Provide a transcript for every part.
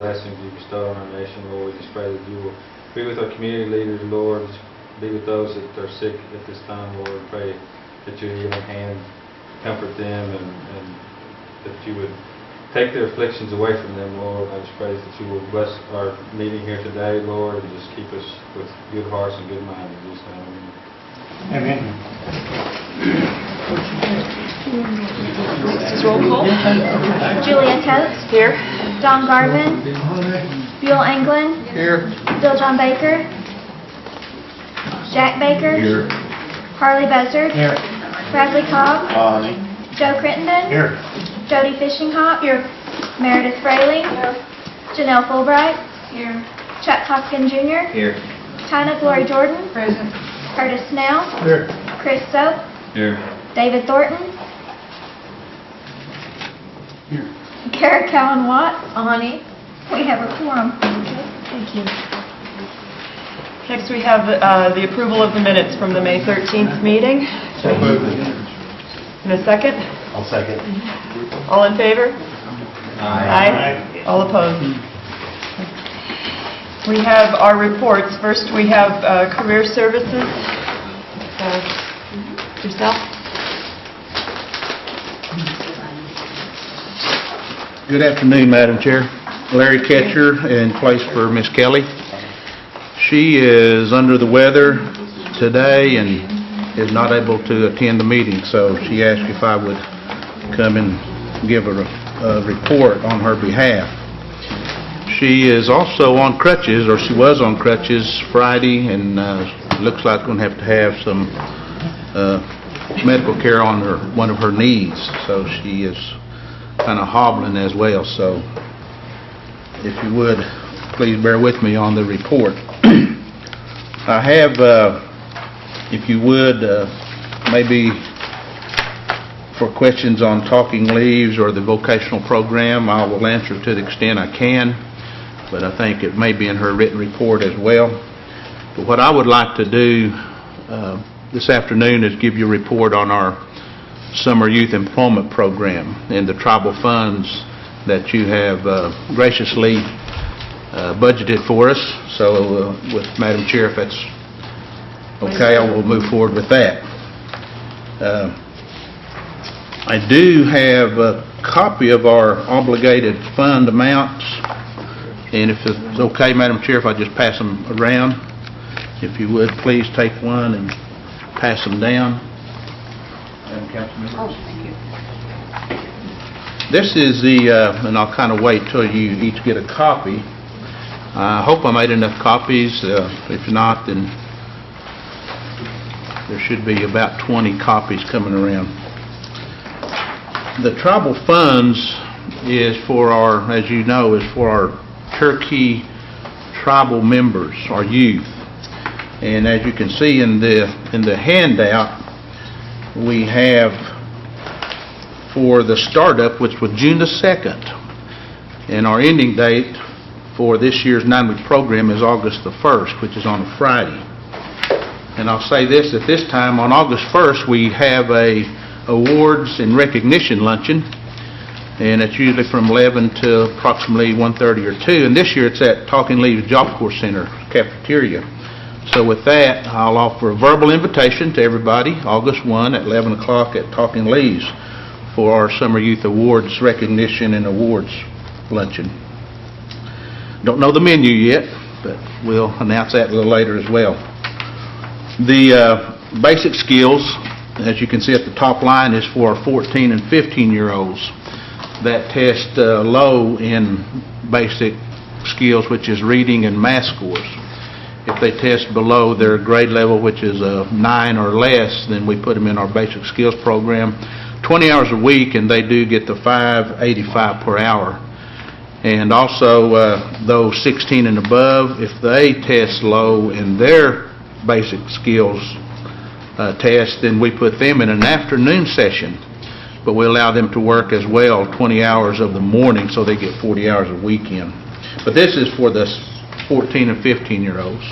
blessings you bestow on our nation, Lord. We just pray that you will be with our community leaders, Lord. Be with those that are sick at this time, Lord. We pray that your healing hand comfort them and that you would take their afflictions away from them, Lord. I just pray that you will bless our meeting here today, Lord, and just keep us with good hearts and good minds in Jesus' name. Amen. Roll call. Julia Coates. Here. Don Garvin. Buell Anglin. Here. Bill John Baker. Jack Baker. Here. Harley Buzzard. Here. Bradley Cobb. Aye. Joe Crittenden. Here. Jody Fishinghop. Here. Meredith Fraley. Here. Janelle Fulbright. Here. Chuck Hopkins Jr. Here. Tina Glory Jordan. Present. Curtis Snell. Here. Chris Soap. Here. David Thornton. Here. Kara Cowan Watt. Honey. We have a quorum. Thank you. Next we have the approval of the minutes from the May 13th meeting. So moved. In a second. I'll second. All in favor? Aye. All opposed? We have our reports. First we have career services. Yourself? Good afternoon, Madam Chair. Larry Ketcher in place for Miss Kelly. She is under the weather today and is not able to attend the meeting, so she asked if I would come and give her a report on her behalf. She is also on crutches, or she was on crutches Friday, and looks like we're going to have some medical care on one of her knees, so she is kind of hobbling as well. So if you would, please bear with me on the report. I have, if you would, maybe for questions on talking leaves or the vocational program, I will answer to the extent I can, but I think it may be in her written report as well. But what I would like to do this afternoon is give you a report on our Summer Youth Employment Program and the tribal funds that you have graciously budgeted for us. So with Madam Chair, if that's okay, I will move forward with that. I do have a copy of our obligated fund amounts, and if it's okay, Madam Chair, if I just pass them around, if you would please take one and pass them down. Oh, thank you. This is the, and I'll kind of wait till you each get a copy. I hope I made enough copies. If not, then there should be about 20 copies coming around. The tribal funds is for our, as you know, is for our Cherokee tribal members, our youth. And as you can see in the handout, we have for the startup, which was June the 2nd, and our ending date for this year's 9-week program is August the 1st, which is on a Friday. And I'll say this, at this time on August 1st we have a awards and recognition luncheon, and it's usually from 11 to approximately 1:30 or 2, and this year it's at Talking Leaves Job Corps Center cafeteria. So with that, I'll offer a verbal invitation to everybody August 1 at 11 o'clock at Talking Leaves for our Summer Youth Awards Recognition and Awards Luncheon. Don't know the menu yet, but we'll announce that a little later as well. The basic skills, as you can see at the top line, is for our 14 and 15-year-olds that test low in basic skills, which is reading and math scores. If they test below their grade level, which is a 9 or less, then we put them in our basic skills program. 20 hours a week, and they do get the $5.85 per hour. And also those 16 and above, if they test low in their basic skills test, then we put them in an afternoon session, but we allow them to work as well 20 hours of the morning, so they get 40 hours a weekend. But this is for the 14 and 15-year-olds.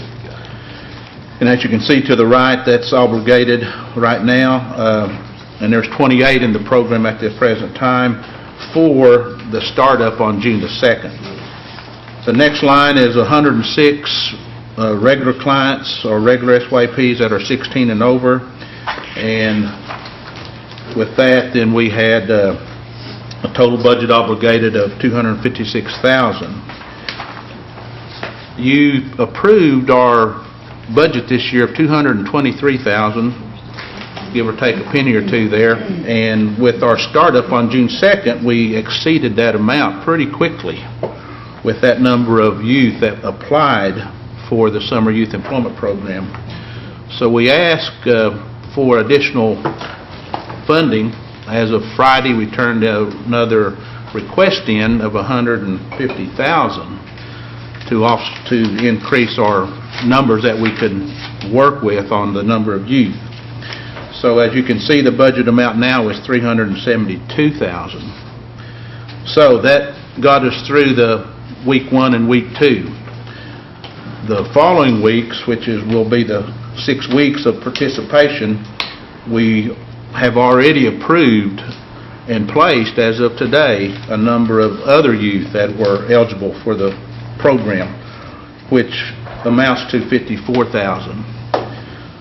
And as you can see to the right, that's obligated right now, and there's 28 in the program at the present time for the startup on June the 2nd. The next line is 106 regular clients or regular SYPs that are 16 and over. And with that, then we had a total budget obligated of $256,000. You approved our budget this year of $223,000, give or take a penny or two there. And with our startup on June 2nd, we exceeded that amount pretty quickly with that number of youth that applied for the Summer Youth Employment Program. So we asked for additional funding. As of Friday, we turned another request in of $150,000 to increase our numbers that we could work with on the number of youth. So as you can see, the budget amount now is $372,000. So that got us through the week 1 and week 2. The following weeks, which will be the 6 weeks of participation, we have already approved and placed, as of today, a number of other youth that were eligible for the program, which amounts to $54,000.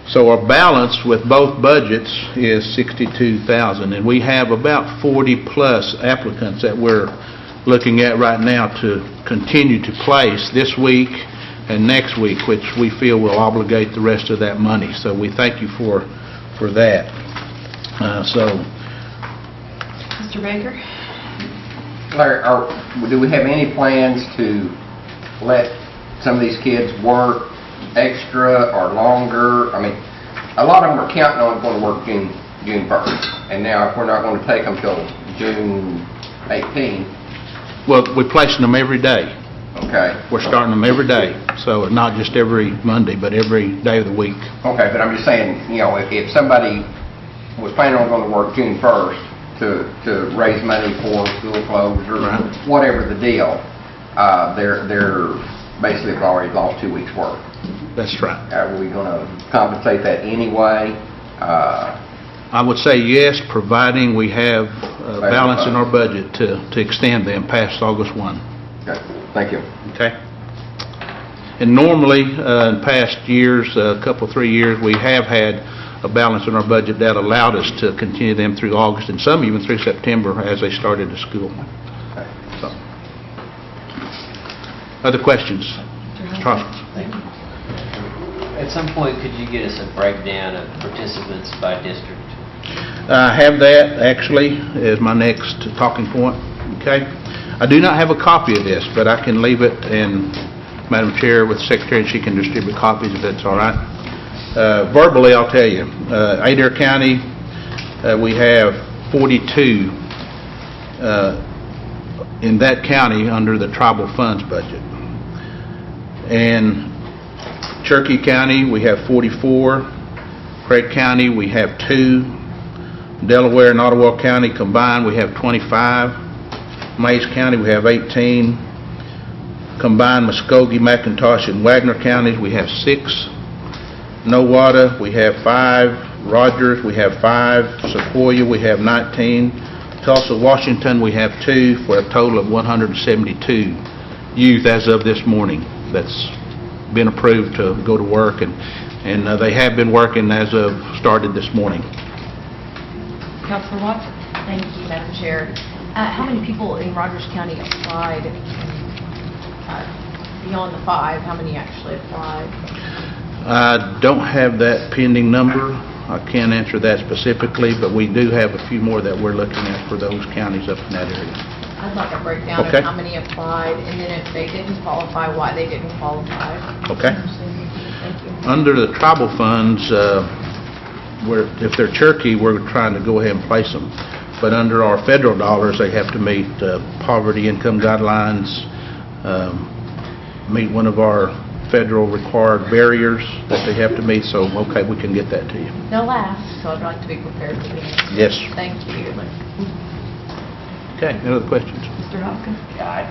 So our balance with both budgets is $62,000, and we have about 40+ applicants that we're looking at right now to continue to place this week and next week, which we feel will obligate the rest of that money. So we thank you for that. Mr. Baker? Larry, do we have any plans to let some of these kids work extra or longer? I mean, a lot of them are counting on going to work June 1st, and now if we're not going to take them till June 18th. Well, we're placing them every day. Okay. We're starting them every day, so not just every Monday, but every day of the week. Okay, but I'm just saying, you know, if somebody was planning on going to work June 1st to raise money for school closures or Right. whatever the deal, they're basically have already lost 2 weeks' work. That's right. Are we going to compensate that anyway? I would say yes, providing we have balance in our budget to extend them past August 1. Okay, thank you. Okay? And normally, in past years, a couple, 3 years, we have had a balance in our budget that allowed us to continue them through August and some even through September as they started to school. So. Other questions? Charles? At some point, could you get us a breakdown of participants by district? I have that, actually, as my next talking point. Okay? I do not have a copy of this, but I can leave it, and Madam Chair, with the Secretary, she can distribute copies if that's all right. Verbally, I'll tell you, Adair County, we have 42 in that county under the tribal funds budget. And Cherokee County, we have 44. Craig County, we have 2. Delaware and Ottawa County combined, we have 25. Mays County, we have 18. Combined Muskogee, McIntosh, and Wagner counties, we have 6. Nowata, we have 5. Rogers, we have 5. Sequoia, we have 19. Tulsa, Washington, we have 2, for a total of 172 youth as of this morning that's been approved to go to work, and they have been working as of started this morning. Councilor Watson? Thank you, Madam Chair. How many people in Rogers County applied? Beyond the 5, how many actually applied? I don't have that pending number. I can't answer that specifically, but we do have a few more that we're looking at for those counties up in that area. I'd like a breakdown Okay. of how many applied, and then if they didn't qualify, why they didn't qualify. Okay. Thank you. Under the tribal funds, if they're Cherokee, we're trying to go ahead and place them. But under our federal dollars, they have to meet poverty income guidelines, meet one of our federal required barriers that they have to meet. So, okay, we can get that to you. They'll ask, so I'd like to be prepared for this. Yes. Thank you. Okay, any other questions? Mr. Hopkins? Yeah,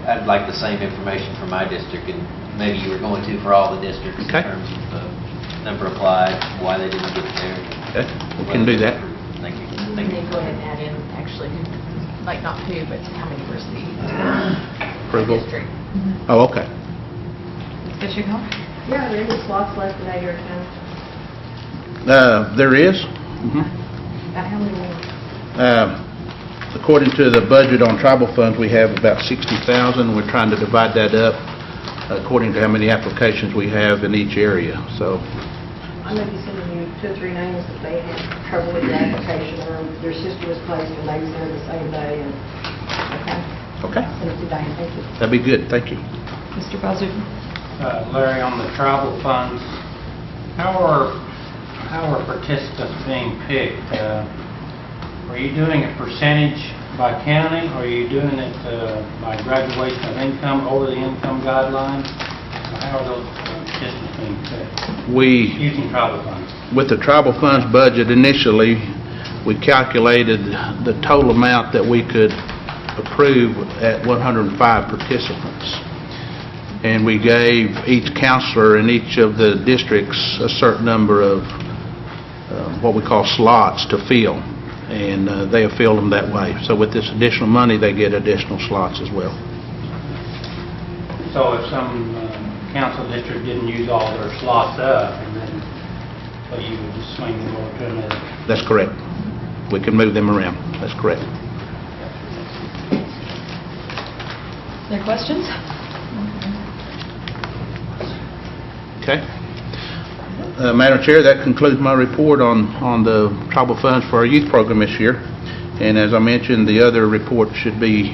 I'd like the same information for my district, and maybe you were going to for all the districts in Okay. terms of number applied, why they didn't get there. Okay, we can do that. Thank you. And then go ahead and add in, actually, like not who, but how many received. approval? District. Oh, okay. Ms. Fishing Hall? Yeah, there is slots left in Adair County. There is? Mhm. About how many more? According to the budget on tribal funds, we have about 60,000. We're trying to divide that up according to how many applications we have in each area, so. I may be sending you 2 or 3 names that they had trouble with the application, or their sister was placed and they was there the same day, and, okay? Okay. I'll send it to Diane, thank you. That'd be good, thank you. Mr. Bazoo? Larry, on the tribal funds, how are participants being picked? Are you doing a percentage by county, or are you doing it by graduation of income over the income guidelines? How are those participants being picked? Using tribal funds. With the tribal funds budget initially, we calculated the total amount that we could approve at 105 participants. And we gave each counselor in each of the districts a certain number of what we call slots to fill. And they have filled them that way. So with this additional money, they get additional slots as well. So if some council district didn't use all their slots up, and then so you would just swing them over to another? That's correct. We can move them around. That's correct. Any questions? Okay. Madam Chair, that concludes my report on the tribal funds for our youth program this year. And as I mentioned, the other report should be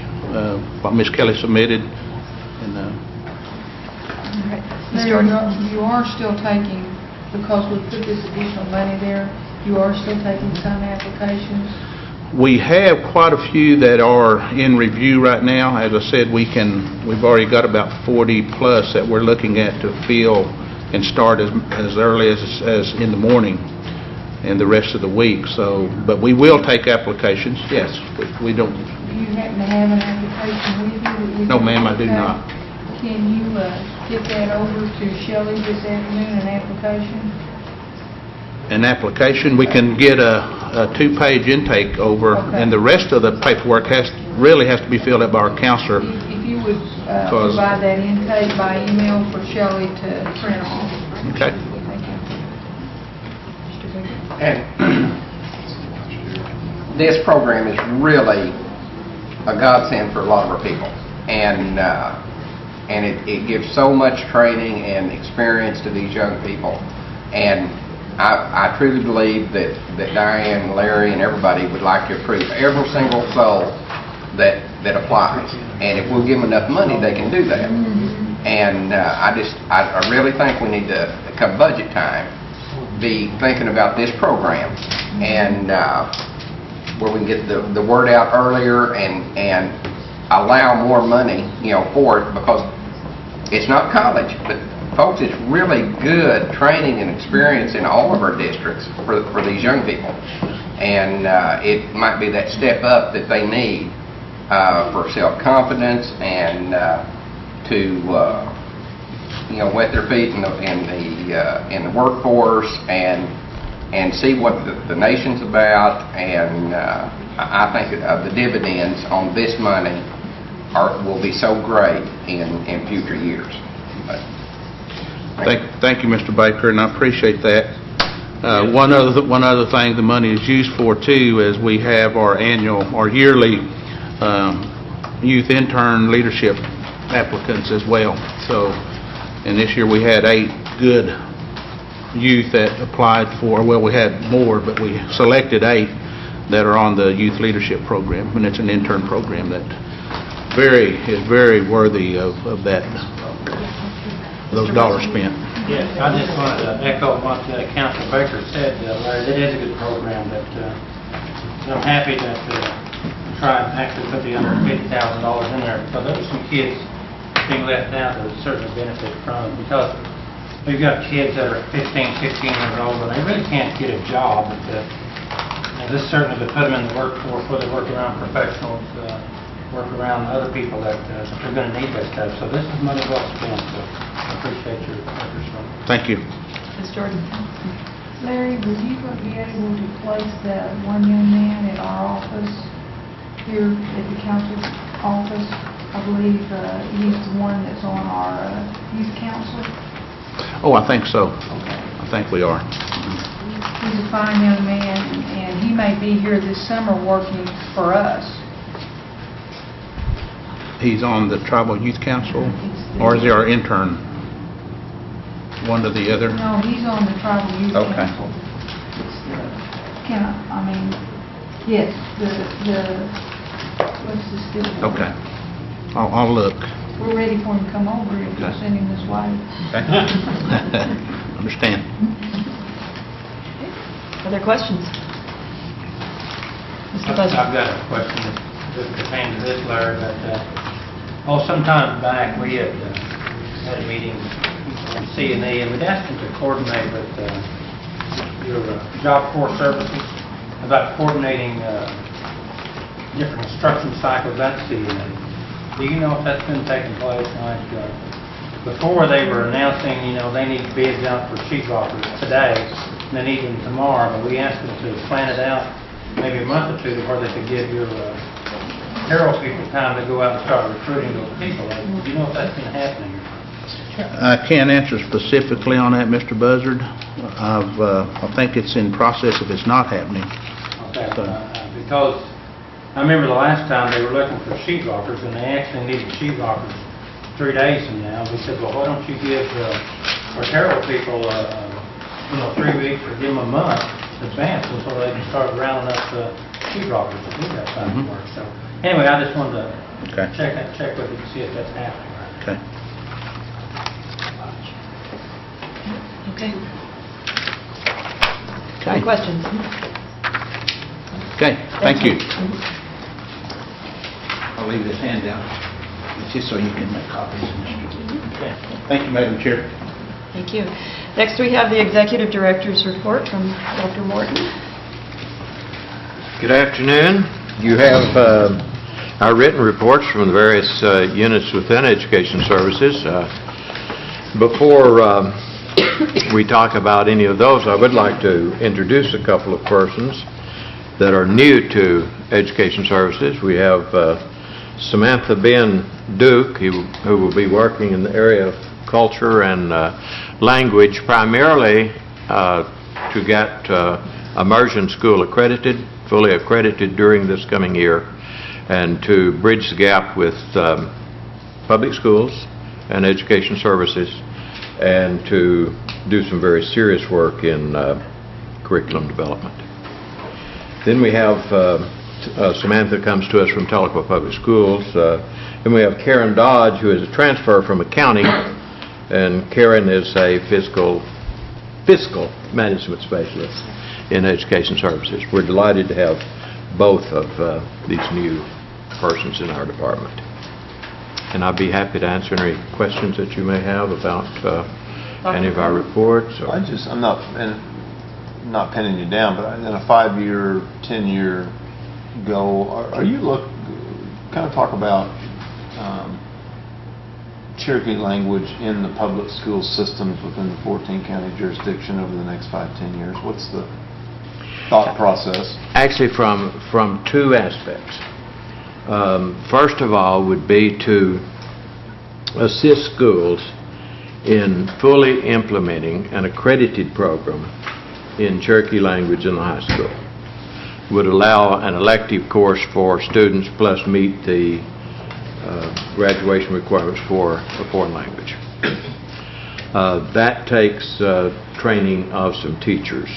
what Ms. Kelly submitted. And, All right. Ms. Mayor, Jordan? you are still taking, because we put this additional money there, you are still taking some applications? we have quite a few that are in review right now. As I said, we've already got about 40 plus that we're looking at to fill and start as early as in the morning and the rest of the week. So, but we will take applications. Yes, we don't. Do you happen to have an application with you? No, ma'am, I do not. Can you get that over to Shelley this afternoon, an application? An application, we can get a 2-page intake over, Okay. and the rest of the paperwork really has to be filled out by our counselor. If you would provide that intake by email for Shelley to print off. Okay. Thank you. And this program is really a godsend for a lot of our people, and it gives so much training and experience to these young people. And I truly believe that Diane, Larry, and everybody would like to approve every single soul that applies. And if we'll give them enough money, they can do that. And I really think we need to, come budget time, be thinking about this program and where we can get the word out earlier and allow more money, for it, because it's not college, but folks, it's really good training and experience in all of our districts for these young people. And it might be that step up that they need for self-confidence and to wet their feet in the workforce and see what the nation's about. And I think the dividends on this money will be so great in future years. Thank you, Mr. Baker, and I appreciate that. One other thing the money is used for too is we have our yearly youth intern leadership applicants as well. So, and this year we had 8 good youth that applied for. Well, we had more, but we selected 8 that are on the youth leadership program, and it's an intern program that is very worthy of those dollars spent. Yes, I just wanted to echo what Councilor Baker said, Larry. It is a good program that I'm happy that tried and actually put the under $50,000 in there, because there are some kids being left out that would certainly benefit from it, because we've got kids that are 15, 16 years old and they really can't get a job, but this certainly would put them in the workforce where they work around professionals, work around other people that are going to need that stuff. So this is money well spent, so I appreciate your efforts on it. Thank you. Ms. Jordan? Larry, would you be able to place that one young man at our office, here at the council office? I believe he's the one that's on our youth council. Oh, I think so. I think we are. He's a fine young man, and he may be here this summer working for us. He's on the Tribal Youth Council, or is he our intern? One or the other? No, he's on the tribal youth Okay. council. Yes, what's the student? Okay. I'll look. We're ready for him to come over if you'll Okay. send him this way. Okay. Understand. Other questions? Mr. I've Buzzard? got a question that pertains to this, Larry, but, sometime back, we had had a meeting on C&E, and we'd asked them to coordinate with your Job Corps services about coordinating different instruction cycles at C&E. Do you know if that's been taking place? Like, before they were announcing, they need bids out for sheetrockers today, and they need them tomorrow, but we asked them to plan it out maybe a month or two to where they could give your payroll people time to go out and start recruiting those people. Do you know if that's been happening? I can't answer specifically on that, Mr. Buzzard. I think it's in process if it's not happening. Okay, because I remember the last time they were looking for sheetrockers, and they actually needed sheetrockers 3 days from now. We said, well, why don't you give our payroll people, 3 weeks or give them a month advance before they can start rounding up sheetrockers to do that kind of work. So anyway, I just wanted to check with you to see if that's happening. Okay. Okay. Okay. Any questions? Okay. Thank you. I'll leave this handout just so you can make copies. Okay. Thank you, Madam Chair. Thank you. Next, we have the Executive Director's report from Dr. Morton. Good afternoon. You have our written reports from the various units within Education Services. Before we talk about any of those, I would like to introduce a couple of persons that are new to Education Services. We have Samantha Ben Duke, who will be working in the area of culture and language, primarily to get immersion school accredited, fully accredited during this coming year, and to bridge the gap with public schools and education services, and to do some very serious work in curriculum development. Then we have Samantha comes to us from Tahlequah Public Schools. Then we have Karen Dodge, who is a transfer from accounting, and Karen is a fiscal management specialist in Education Services. We're delighted to have both of these new persons in our department. And I'd be happy to answer any questions that you may have about any of our reports. I'm not pinning you down, but in a 5-year, 10-year goal, are you kind of talk about Cherokee language in the public school systems within the 14-county jurisdiction over the next 5-10 years? What's the thought process? Actually, from two aspects. First of all would be to assist schools in fully implementing an accredited program in Cherokee language in the high school. Would allow an elective course for students plus meet the graduation requirements for a foreign language. That takes training of some teachers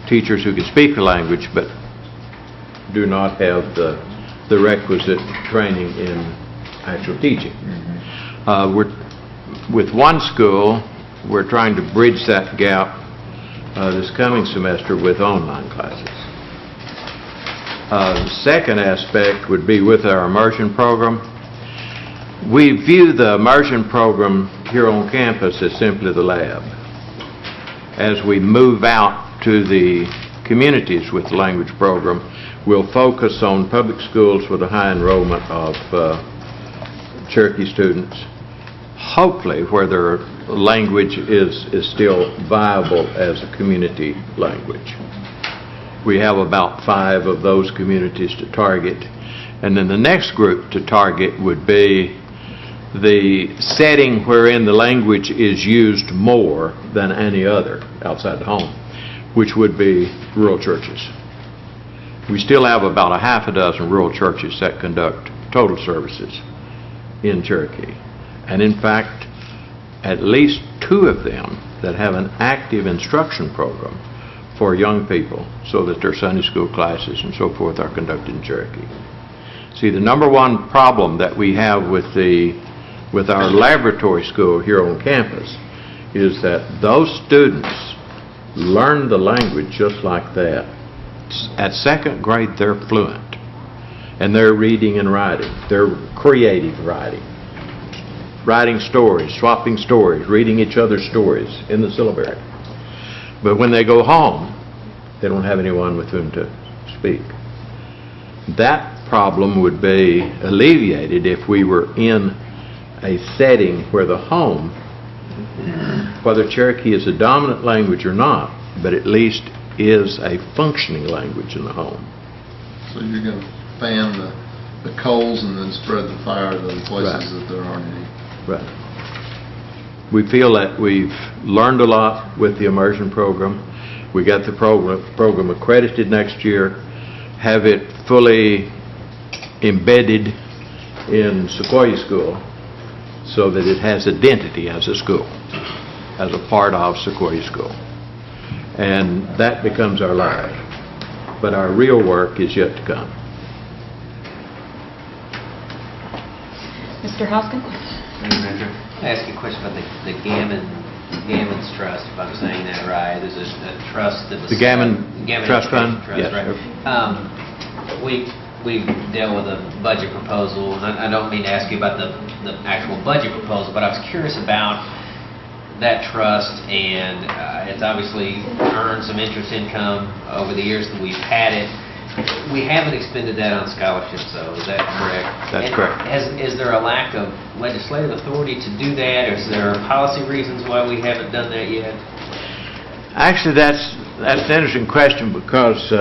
who can speak the language but do not have the requisite training in actual teaching. With one school, we're trying to bridge that gap this coming semester with online classes. The second aspect would be with our immersion program. We view the immersion program here on campus as simply the lab. As we move out to the communities with the language program, we'll focus on public schools with a high enrollment of Cherokee students, hopefully where their language is still viable as a community language. We have about 5 of those communities to target, And then the next group to target would be the setting wherein the language is used more than any other outside the home, which would be rural churches. We still have about a half a dozen rural churches that conduct total services in Cherokee. And in fact, at least 2 of them that have an active instruction program for young people so that their Sunday school classes and so forth are conducted in Cherokee. See, the number one problem that we have with our laboratory school here on campus is that those students learn the language just like that. At 2nd grade, they're fluent, and they're reading and writing. They're creative writing stories, swapping stories, reading each other's stories in the syllabary. But when they go home, they don't have anyone with whom to speak. That problem would be alleviated if we were in a setting where the home, whether Cherokee is a dominant language or not, but at least is a functioning language in the home. So you're going to fan the coals and then spread the fire to the places that there aren't any. Right. We feel that we've learned a lot with the immersion program. We got the program accredited next year, have it fully embedded in Sequoia School so that it has identity as a school, as a part of Sequoia School. And that becomes our life. But our real work is yet to come. Mr. Hoskin? I ask you a question about the Gammon's Trust, if I'm saying that right. There's a trust that was... The Gammon Trust Fund? Trust, Yes. right? We dealt with a budget proposal, and I don't mean to ask you about the actual budget proposal, but I was curious about that trust, and it's obviously earned some interest income over the years that we've had it. We haven't expended that on scholarships, though. Is that correct? That's correct. Is there a lack of legislative authority to do that, or is there policy reasons why we haven't done that yet? Actually, that's an interesting question because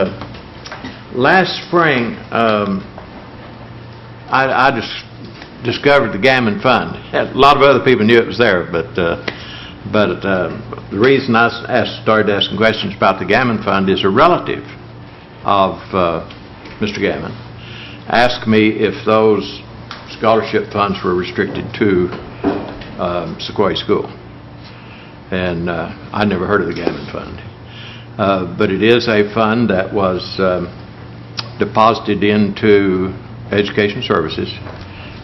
last spring I just discovered the Gammon Fund. A lot of other people knew it was there, but the reason I started asking questions about the Gammon Fund is a relative of Mr. Gammon asked me if those scholarship funds were restricted to Sequoia School. And I never heard of the Gammon Fund. But it is a fund that was deposited into Education Services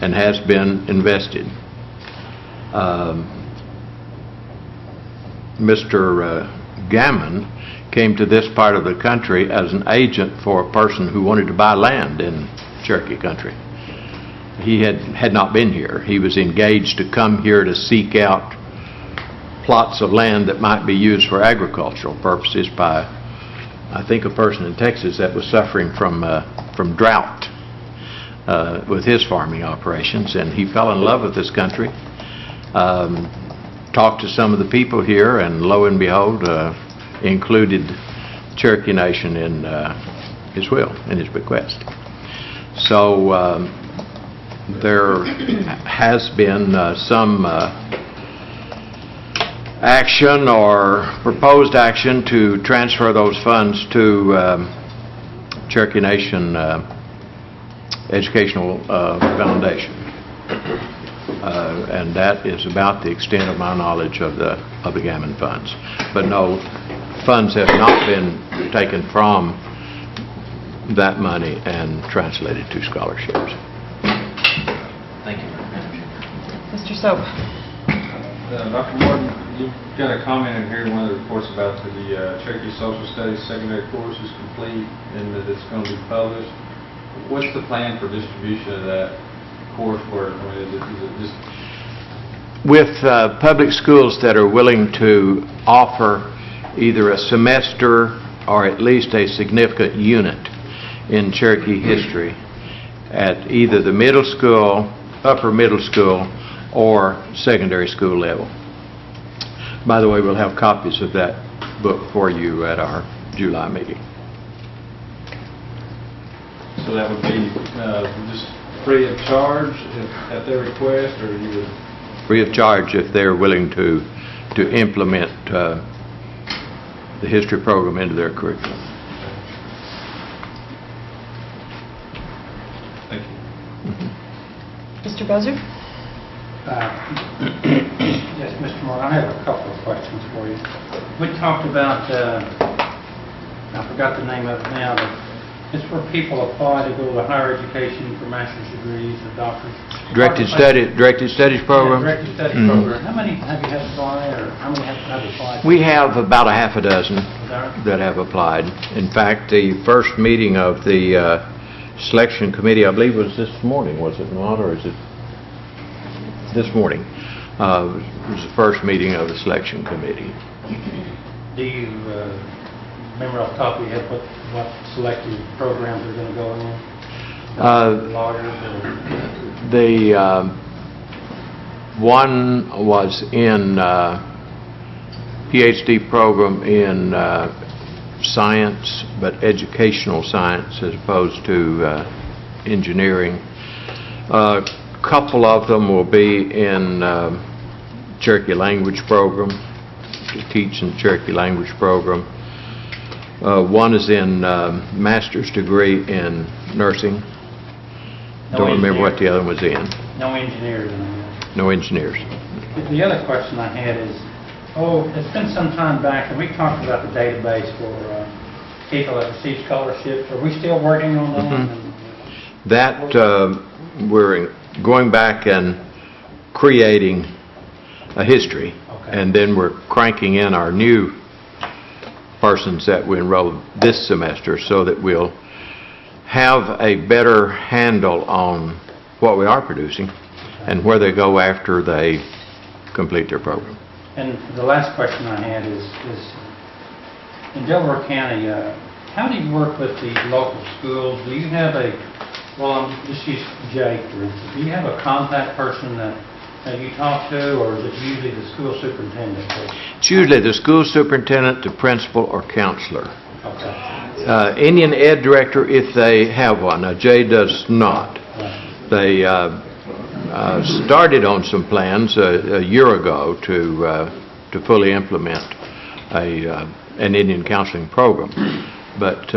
and has been invested. Mr. Gammon came to this part of the country as an agent for a person who wanted to buy land in Cherokee country. He had not been here. He was engaged to come here to seek out plots of land that might be used for agricultural purposes by, I think, a person in Texas that was suffering from drought with his farming operations, and he fell in love with this country. Talked to some of the people here, and lo and behold, included Cherokee Nation in his will, in his bequest. So there has been some action or proposed action to transfer those funds to Cherokee Nation Educational Foundation. And that is about the extent of my knowledge of the Gammon funds. But no, funds have not been taken from that money and translated to scholarships. Thank you. Mr. Soap? Dr. Morton, you've got a comment in here in one of the reports about the Cherokee Social Studies secondary course is complete and that it's going to be published. What's the plan for distribution of that coursework? I mean, is it just... With public schools that are willing to offer either a semester or at least a significant unit in Cherokee history at either the middle school, upper middle school, or secondary school level. By the way, we'll have copies of that book for you at our July meeting. So that would be just free of charge at their request, or you would? Free of charge if they're willing to implement the history program into their curriculum. Thank you. Mr. Buzzer? Yes, Mr. Moore, I have a couple of questions for you. We talked about, I forgot the name of it now, but it's where people apply to go to higher education for master's degrees or doctors. Directed studies program. Yeah, directed studies program. How many have you had apply, or how many have applied? We have about a half a dozen There? that have applied. In fact, the first meeting of the selection committee, I believe, was this morning, was it not, or is it this morning? It was the first meeting of the selection committee. Do you remember off the top of your head what selected programs are going to go in? Lawyers or? The one was in PhD program in science, but educational science as opposed to engineering. A couple of them will be in Cherokee language program, to teach in the Cherokee language program. One is in master's degree in nursing. Don't remember what the other one was in. No engineers. No engineers. The other question I had is, it's been some time back, and we talked about the database for people that receive scholarships. Are we still working on that? That we're going back and creating a history, and then we're cranking in our new persons that we enrolled this semester so that we'll have a better handle on what we are producing and where they go after they complete their program. And the last question I had is in Delaware County, how do you work with the local schools? Do you have I'm just use Jake, for instance. Do you have a contact person that you talk to, or is it usually the school superintendent? It's usually the school superintendent, the principal, or counselor. Okay. Indian Ed director, if they have one. Now, Jay does not. They started on some plans a year ago to fully implement an Indian counseling program, but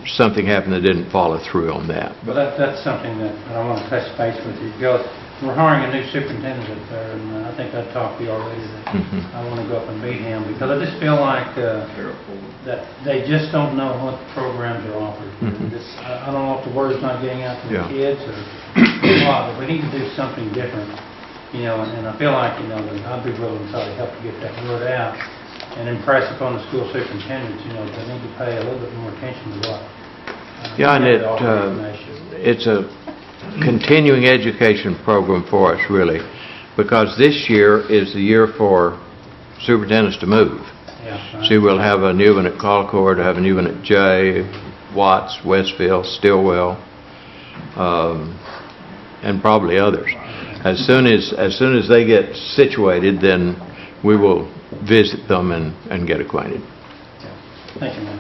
something happened that didn't follow through on that. But that's something that I want to touch base with you. Because we're hiring a new superintendent up there, and I think I talked to you already that I want to go up and meet him, because I just feel like that they just don't know what programs are offered. I don't know if the word's not getting out to the kids or what, but we need to do something different, and I feel like, that I'd be willing to try to help to get that word out and impress upon the school superintendents, that they need to pay a little bit more attention to what. And it's a continuing education program for us, really, because this year is the year for superintendents to move. See, we'll have a new one at Colcord, have a new one at Jay, Watts, Westfield, Stillwell, and probably others. As soon as they get situated, then we will visit them and get acquainted. Thank you, ma'am.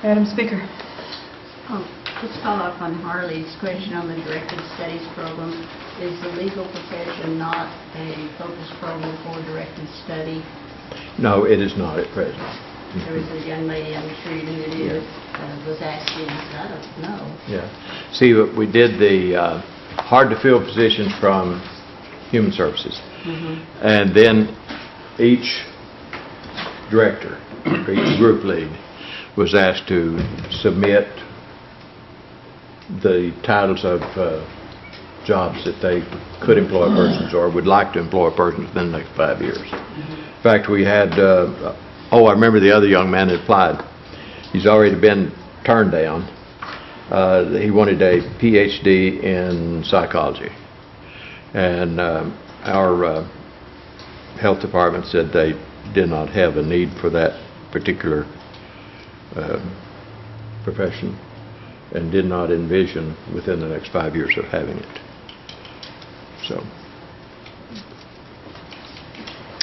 Madam Speaker. Just follow up on Harley's question on the directed studies program. Is the legal profession not a focus program for directed study? No, it is not at present. There was a young lady, I'm sure you knew it is, was asking, I said, I don't know. Yeah. See, we did the hard-to-fill positions from Human Services. And then each director, or each group lead, was asked to submit the titles of jobs that they could employ persons or would like to employ persons within the next 5 years. In fact, we had, I remember the other young man that applied. He's already been turned down. He wanted a PhD in psychology. And our health department said they did not have a need for that particular profession and did not envision within the next 5 years of having it. So.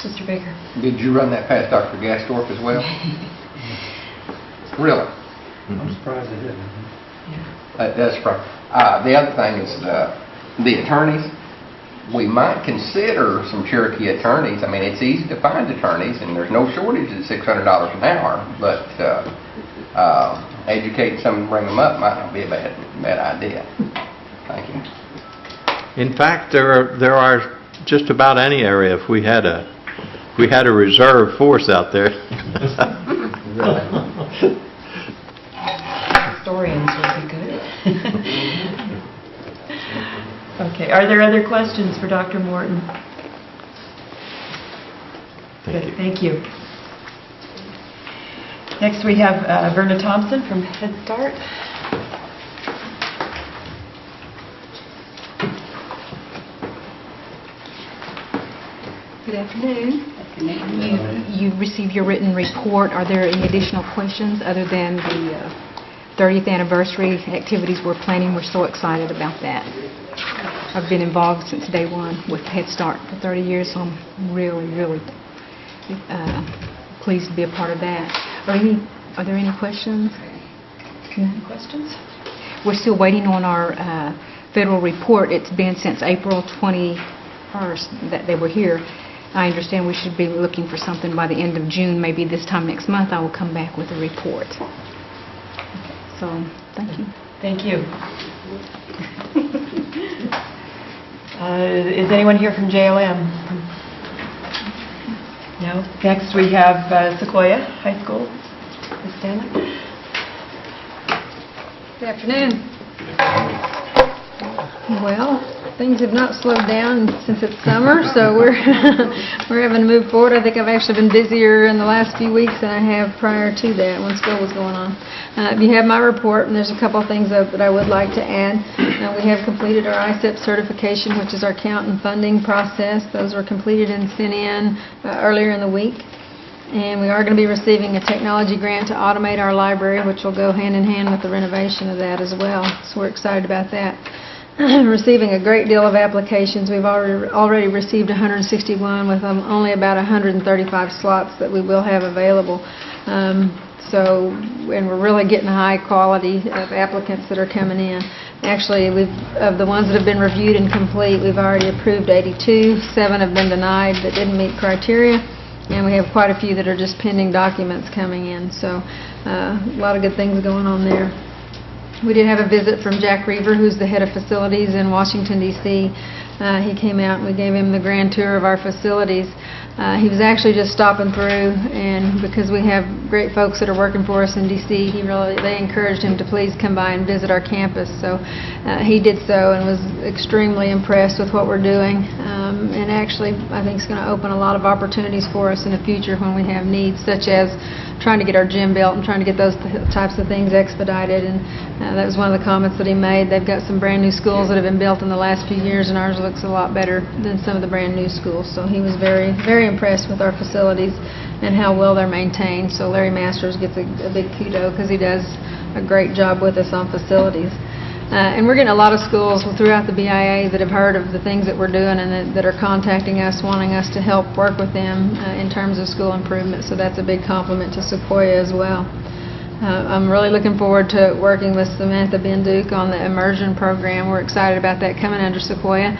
Mr. Baker. Did you run that past Dr. Gastorp as well? Really? I'm surprised they didn't. That's right. The other thing is the attorneys. We might consider some Cherokee attorneys. I mean, it's easy to find attorneys, and there's no shortage at $600 an hour. But educating some and bring them up might not be a bad idea. Thank you. In fact, there are just about any area. If we had a reserve force out there. Historians would be good. Okay, are there other questions for Dr. Morton? Good, thank you. Next we have Verna Thompson from Head Start. Good afternoon. You received your written report. Are there any additional questions other than the 30th anniversary activities we're planning? We're so excited about that. I've been involved since day one with Head Start for 30 years, so I'm really, really pleased to be a part of that. Are there any questions? Any questions? We're still waiting on our federal report. It's been since April 21st that they were here. I understand we should be looking for something by the end of June, maybe this time next month I will come back with a report. So, thank you. Thank you. Is anyone here from JLM? No? Next we have Sequoia High School. Ms. Stanley. Good afternoon. Well, things have not slowed down since it's summer, so we're having to move forward. I think I've actually been busier in the last few weeks than I have prior to that when school was going on. You have my report, and there's a couple of things that I would like to add. We have completed our ICEP certification, which is our count and funding process. Those were completed and sent in earlier in the week. And we are going to be receiving a technology grant to automate our library, which will go hand in hand with the renovation of that as well. So we're excited about that. Receiving a great deal of applications. We've already received 161 with only about 135 slots that we will have available. And we're really getting a high quality of applicants that are coming in. Actually, of the ones that have been reviewed and complete, we've already approved 82. 7 have been denied that didn't meet criteria. And we have quite a few that are just pending documents coming in. So a lot of good things going on there. We did have a visit from Jack Reaver, who's the head of facilities in Washington, D.C. He came out and we gave him the grand tour of our facilities. He was actually just stopping through, and because we have great folks that are working for us in D.C., they encouraged him to please come by and visit our campus. So he did so and was extremely impressed with what we're doing. And actually, I think it's going to open a lot of opportunities for us in the future when we have needs, such as trying to get our gym built and trying to get those types of things expedited. And that was one of the comments that he made. They've got some brand new schools that have been built in the last few years, and ours looks a lot better than some of the brand new schools. So he was very, very impressed with our facilities and how well they're maintained. So Larry Masters gets a big kudo because he does a great job with us on facilities. And we're getting a lot of schools throughout the BIA that have heard of the things that we're doing and that are contacting us, wanting us to help work with them in terms of school improvement. So that's a big compliment to Sequoia as well. I'm really looking forward to working with Samantha Ben-Duke on the immersion program. We're excited about that coming under Sequoia.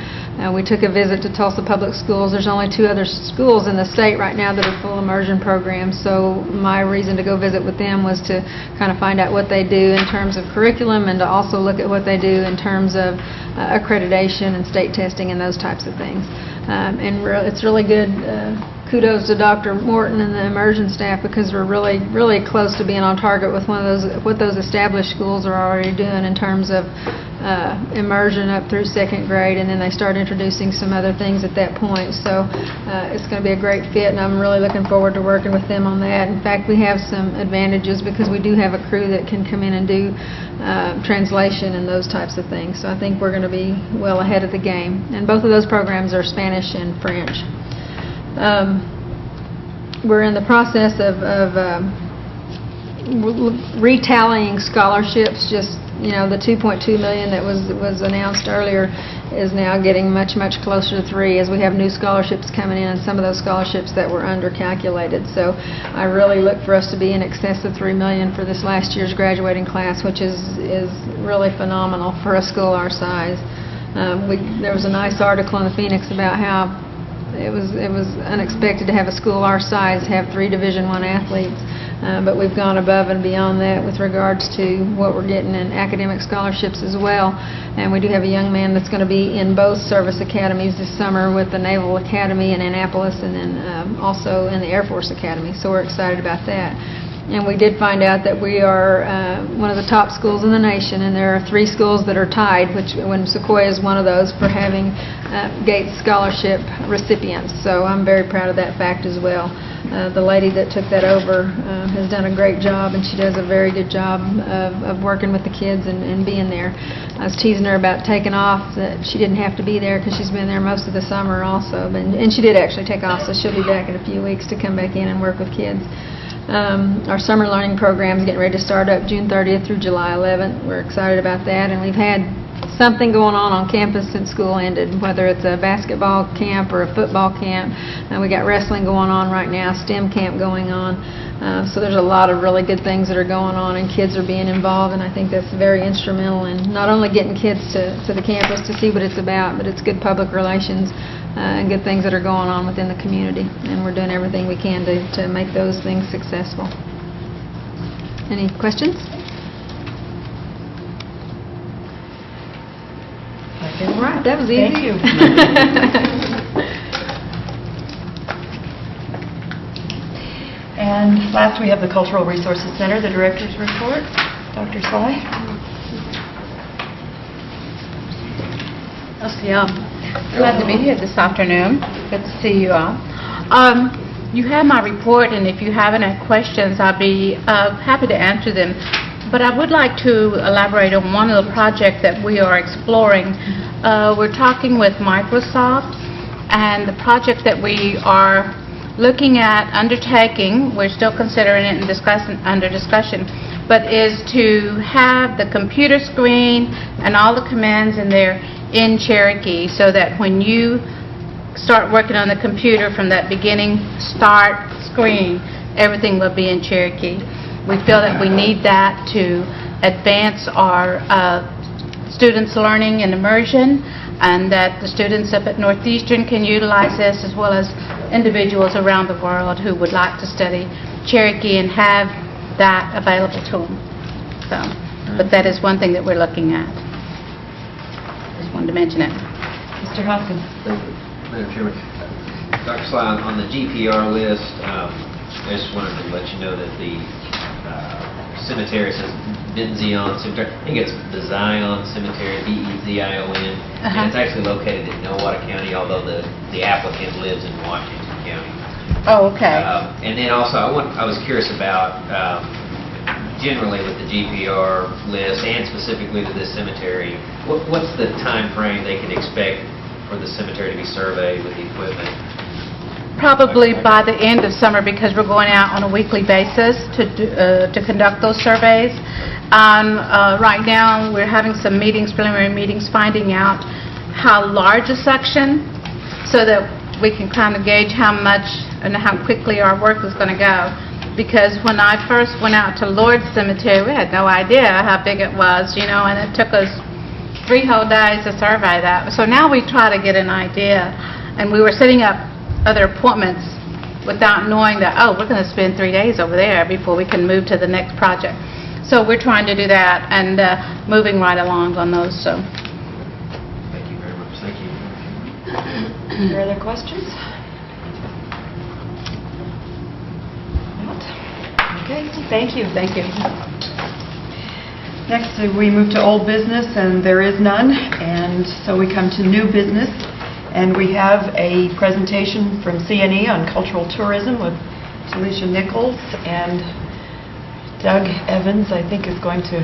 We took a visit to Tulsa Public Schools. There's only 2 other schools in the state right now that are full immersion programs, so my reason to go visit with them was to kind of find out what they do in terms of curriculum and to also look at what they do in terms of accreditation and state testing and those types of things. It's really good. Kudos to Dr. Morton and the immersion staff because we're really, really close to being on target with what those established schools are already doing in terms of immersion up through 2nd grade, and then they start introducing some other things at that point. So it's going to be a great fit, and I'm really looking forward to working with them on that. In fact, we have some advantages because we do have a crew that can come in and do translation and those types of things. So I think we're going to be well ahead of the game. And both of those programs are Spanish and French. We're in the process of retallying scholarships. Just the $2.2 million that was announced earlier is now getting much, much closer to 3 as we have new scholarships coming in, and some of those scholarships that were undercalculated. So I really look for us to be in excess of $3 million for this last year's graduating class, which is really phenomenal for a school our size. There was a nice article in the Phoenix about how it was unexpected to have a school our size have 3 Division I athletes, but we've gone above and beyond that with regards to what we're getting in academic scholarships as well. And we do have a young man that's going to be in both service academies this summer with the Naval Academy in Annapolis and then also in the Air Force Academy, so we're excited about that. And we did find out that we are one of the top schools in the nation, and there are 3 schools that are tied, when Sequoia is one of those, for having Gates Scholarship recipients. So I'm very proud of that fact as well. The lady that took that over has done a great job, and she does a very good job of working with the kids and being there. I was teasing her about taking off, that she didn't have to be there because she's been there most of the summer also. And she did actually take off, so she'll be back in a few weeks to come back in and work with kids. Our summer learning program is getting ready to start up June 30th through July 11th. We're excited about that, and we've had something going on campus since school ended, whether it's a basketball camp or a football camp. We got wrestling going on right now, STEM camp going on. So there's a lot of really good things that are going on, and kids are being involved, and I think that's very instrumental in not only getting kids to the campus to see what it's about, but it's good public relations and good things that are going on within the community, and we're doing everything we can to make those things successful. Any questions? All right, that was easy. Thank you. And last, we have the Cultural Resources Center, the Director's Report. Dr. Sly? Glad to be here this afternoon. Good to see you all. You have my report, and if you have any questions, I'll be happy to answer them. But I would like to elaborate on one of the projects that we are exploring. We're talking with Microsoft, and the project that we are looking at undertaking, we're still considering it and under discussion, but is to have the computer screen and all the commands in there in Cherokee, so that when you start working on the computer from that beginning start screen, everything will be in Cherokee. We feel that we need that to advance our students' learning and immersion, and that the students up at Northeastern can utilize this, as well as individuals around the world who would like to study Cherokee and have that available to them. So, but that is one thing that we're looking at. Just wanted to mention it. Mr. Hoskins. Madam Chairman, Dr. Sly, on the GPR list, I just wanted to let you know that the cemetery says Benzion Cemetery. I think it's the Zion Cemetery, Bezion, and it's actually located in Nowata County, although the applicant lives in Washington County. Oh, okay. And then also, I was curious about generally with the GPR list, and specifically to this cemetery, what's the time frame they can expect for the cemetery to be surveyed with the equipment? Probably by the end of summer, because we're going out on a weekly basis to conduct those surveys. Right now, we're having some preliminary meetings, finding out how large a section, so that we can kind of gauge how much and how quickly our work is going to go. Because when I first went out to Lourdes Cemetery, we had no idea how big it was, and it took us 3 whole days to survey that. So now we try to get an idea, and we were setting up other appointments without knowing that, we're going to spend 3 days over there before we can move to the next project. So we're trying to do that and moving right along on those. So. Thank you very much. Thank you. Are there other questions? Not? Okay, thank you. Thank you. Next, we move to old business, and there is none, and so we come to new business. And we have a presentation from CNE on cultural tourism with Talisha Nichols, and Doug Evans, I think, is going to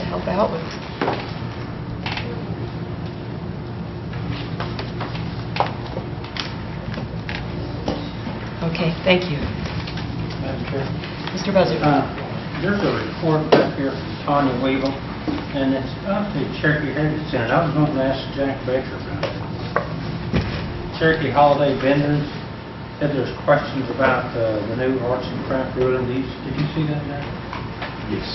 help out with. Okay, thank you. Madam Chair. Mr. Buzzard. There's a report back here from Tanya Weevil And it's about the Cherokee Heritage Center. I was going to ask Jack Baker about it. Cherokee holiday vendors, said there's questions about the new arts and craft ruling. Did you see that, Jack? Yes.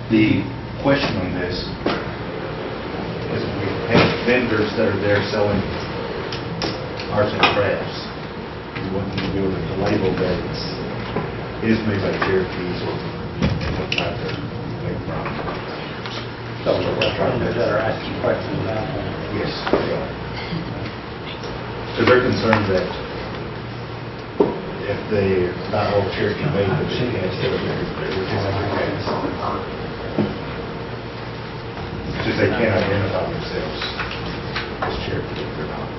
The question on this is we have vendors that are there selling arts and crafts. We want them to be able to label that it is made by Cherokees or what type they're made from. So we're trying to ask some questions about that. Yes, they are. So they're concerned that if they're not all Cherokee made, that they can't sell it, which isn't the case. It's just they can't identify themselves as Cherokee if they're not.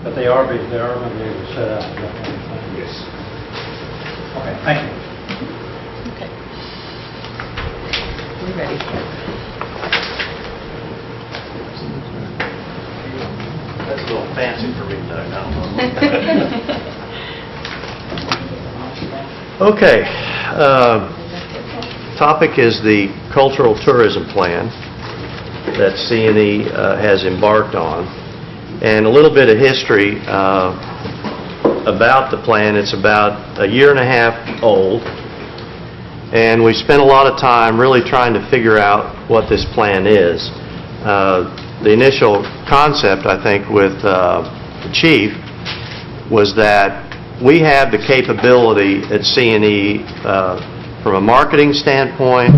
But they are going to be able to set up that kind of thing. Yes. Okay, thank you. Okay. We ready? That's a little fancy for me, Doug. Okay. Topic is the cultural tourism plan that C&E has embarked on. And a little bit of history about the plan. It's about a year and a half old. And we spent a lot of time really trying to figure out what this plan is. The initial concept, I think, with the chief was that we have the capability at C&E from a marketing standpoint,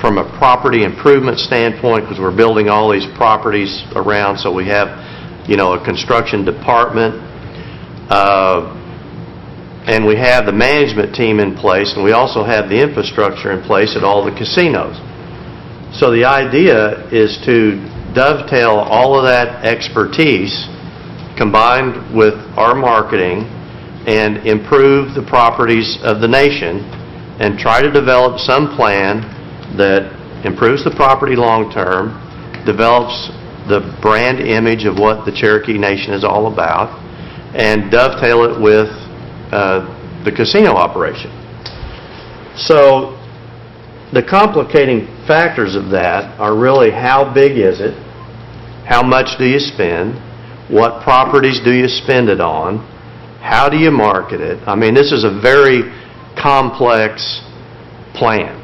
from a property improvement standpoint, because we're building all these properties around, so we have, a construction department, and we have the management team in place, and we also have the infrastructure in place at all the casinos. So the idea is to dovetail all of that expertise combined with our marketing and improve the properties of the nation and try to develop some plan that improves the property long term, develops the brand image of what the Cherokee Nation is all about, and dovetail it with the casino operation. So the complicating factors of that are really how big is it, how much do you spend, what properties do you spend it on, how do you market it. I mean, this is a very complex plan,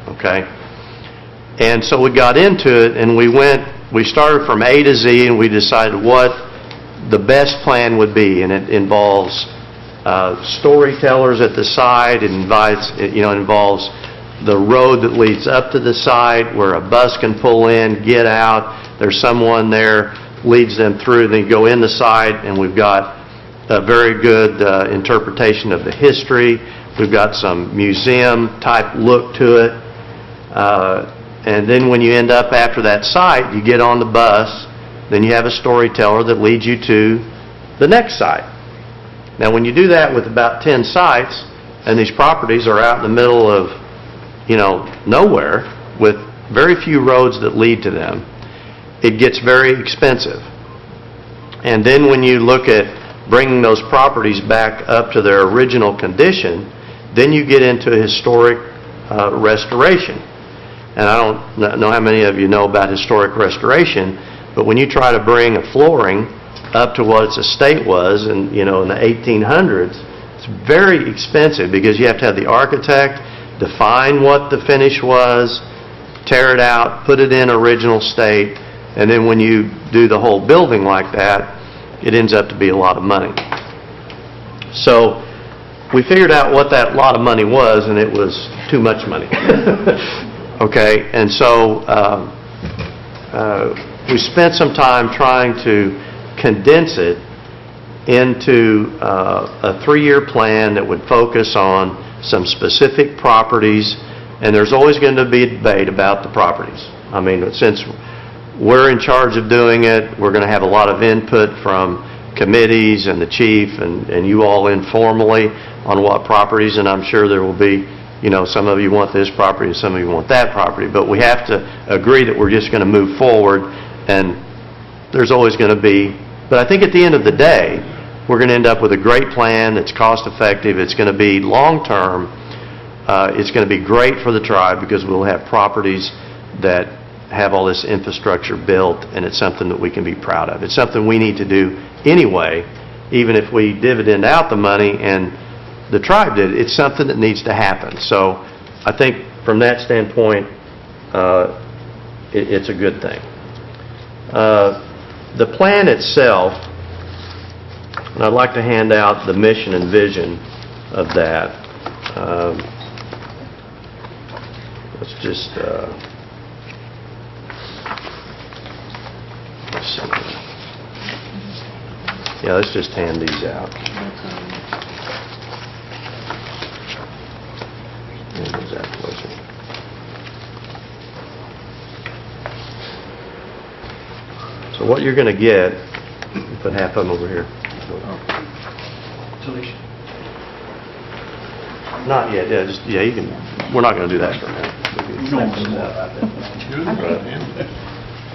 okay? And so we got into it and we started from A to Z and we decided what the best plan would be, and it involves storytellers at the side. It involves the road that leads up to the site where a bus can pull in, get out. There's someone there, leads them through. Then you go in the site, and we've got a very good interpretation of the history. We've got some museum-type look to it. And then when you end up after that site, you get on the bus. Then you have a storyteller that leads you to the next site. Now, when you do that with about 10 sites, and these properties are out in the middle of, nowhere, with very few roads that lead to them, it gets very expensive. And then when you look at bringing those properties back up to their original condition, then you get into historic restoration. And I don't know how many of you know about historic restoration, but when you try to bring a flooring up to what its estate was in the 1800s, it's very expensive because you have to have the architect define what the finish was, tear it out, put it in original state, and then when you do the whole building like that, it ends up to be a lot of money. So we figured out what that lot of money was, and it was too much money. Okay, and so we spent some time trying to condense it into a 3-year plan that would focus on some specific properties, and there's always going to be a debate about the properties. I mean, since we're in charge of doing it, we're going to have a lot of input from committees and the chief and you all informally on what properties, and I'm sure there will be, some of you want this property and some of you want that property, but we have to agree that we're just going to move forward, and there's always going to be, but I think at the end of the day, we're going to end up with a great plan that's cost effective, it's going to be long term, It's going to be great for the tribe because we'll have properties that have all this infrastructure built, and it's something that we can be proud of. It's something we need to do anyway, even if we dividend out the money and the tribe did. It's something that needs to happen. So I think from that standpoint, it's a good thing. The plan itself, and I'd like to hand out the mission and vision of that. Let's just let's see. Yeah, let's just hand these out. Where's that closer? So what you're going to get, put half of them over here. Not yet. Yeah, just you can. We're not going to do that for a minute.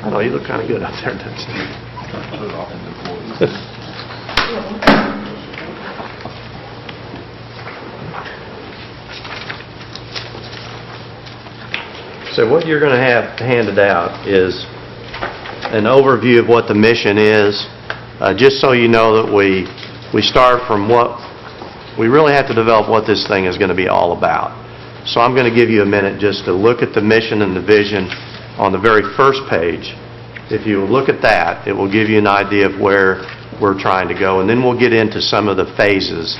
I know you look kind of good out there. So what you're going to have handed out is an overview of what the mission is, just so you know that we start from what we really have to develop what this thing is going to be all about. So I'm going to give you a minute just to look at the mission and the vision on the very first page. If you look at that, it will give you an idea of where we're trying to go, and then we'll get into some of the phases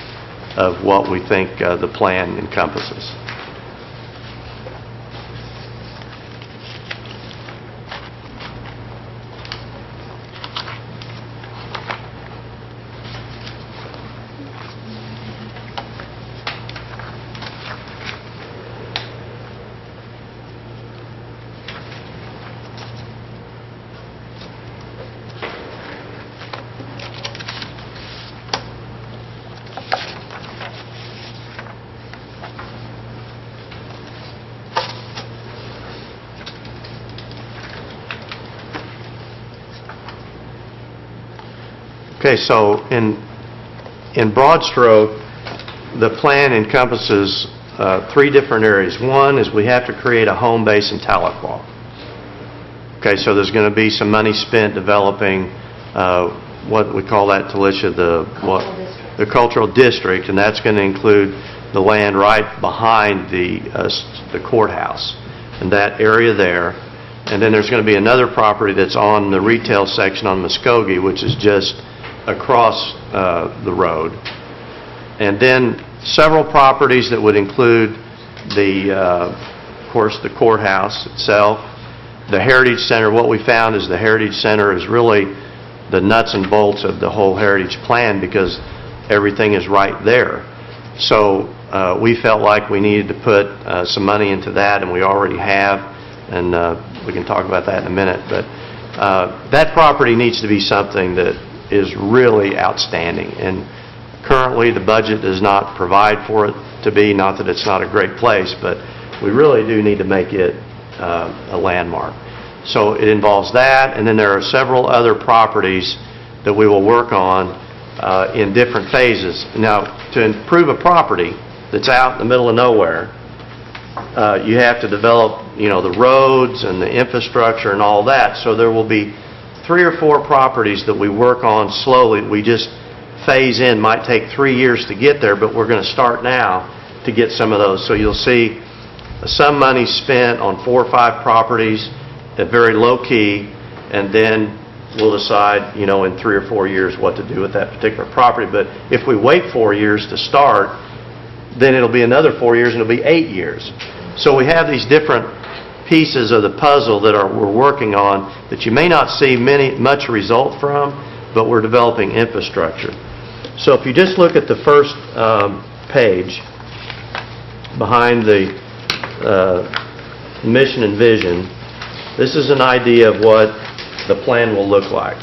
of what we think the plan encompasses. Okay, so in broad stroke, the plan encompasses three different areas. One is we have to create a home base in Tahlequah. Okay, so there's going to be some money spent developing what we call that, Talisha, the cultural district, and that's going to include the land right behind the courthouse and that area there. And then there's going to be another property that's on the retail section on Muskogee, which is just across the road. And then several properties that would include of course, the courthouse itself, the Heritage Center. What we found is the Heritage Center is really the nuts and bolts of the whole Heritage Plan because everything is right there. So we felt like we needed to put some money into that, and we already have, and we can talk about that in a minute. But that property needs to be something that is really outstanding, and currently the budget does not provide for it to be. Not that it's not a great place, but we really do need to make it a landmark. So it involves that, and then there are several other properties that we will work on in different phases. Now, to improve a property that's out in the middle of nowhere, you have to develop, the roads and the infrastructure and all that. So there will be 3 or 4 properties that we work on slowly. We just phase in. Might take 3 years to get there, but we're going to start now to get some of those. So you'll see some money spent on 4 or 5 properties at very low key, and then we'll decide, in 3 or 4 years what to do with that particular property. But if we wait 4 years to start, then it'll be another 4 years, and it'll be 8 years. So we have these different pieces of the puzzle that we're working on that you may not see much result from, but we're developing infrastructure. So if you just look at the first page behind the mission and vision, this is an idea of what the plan will look like.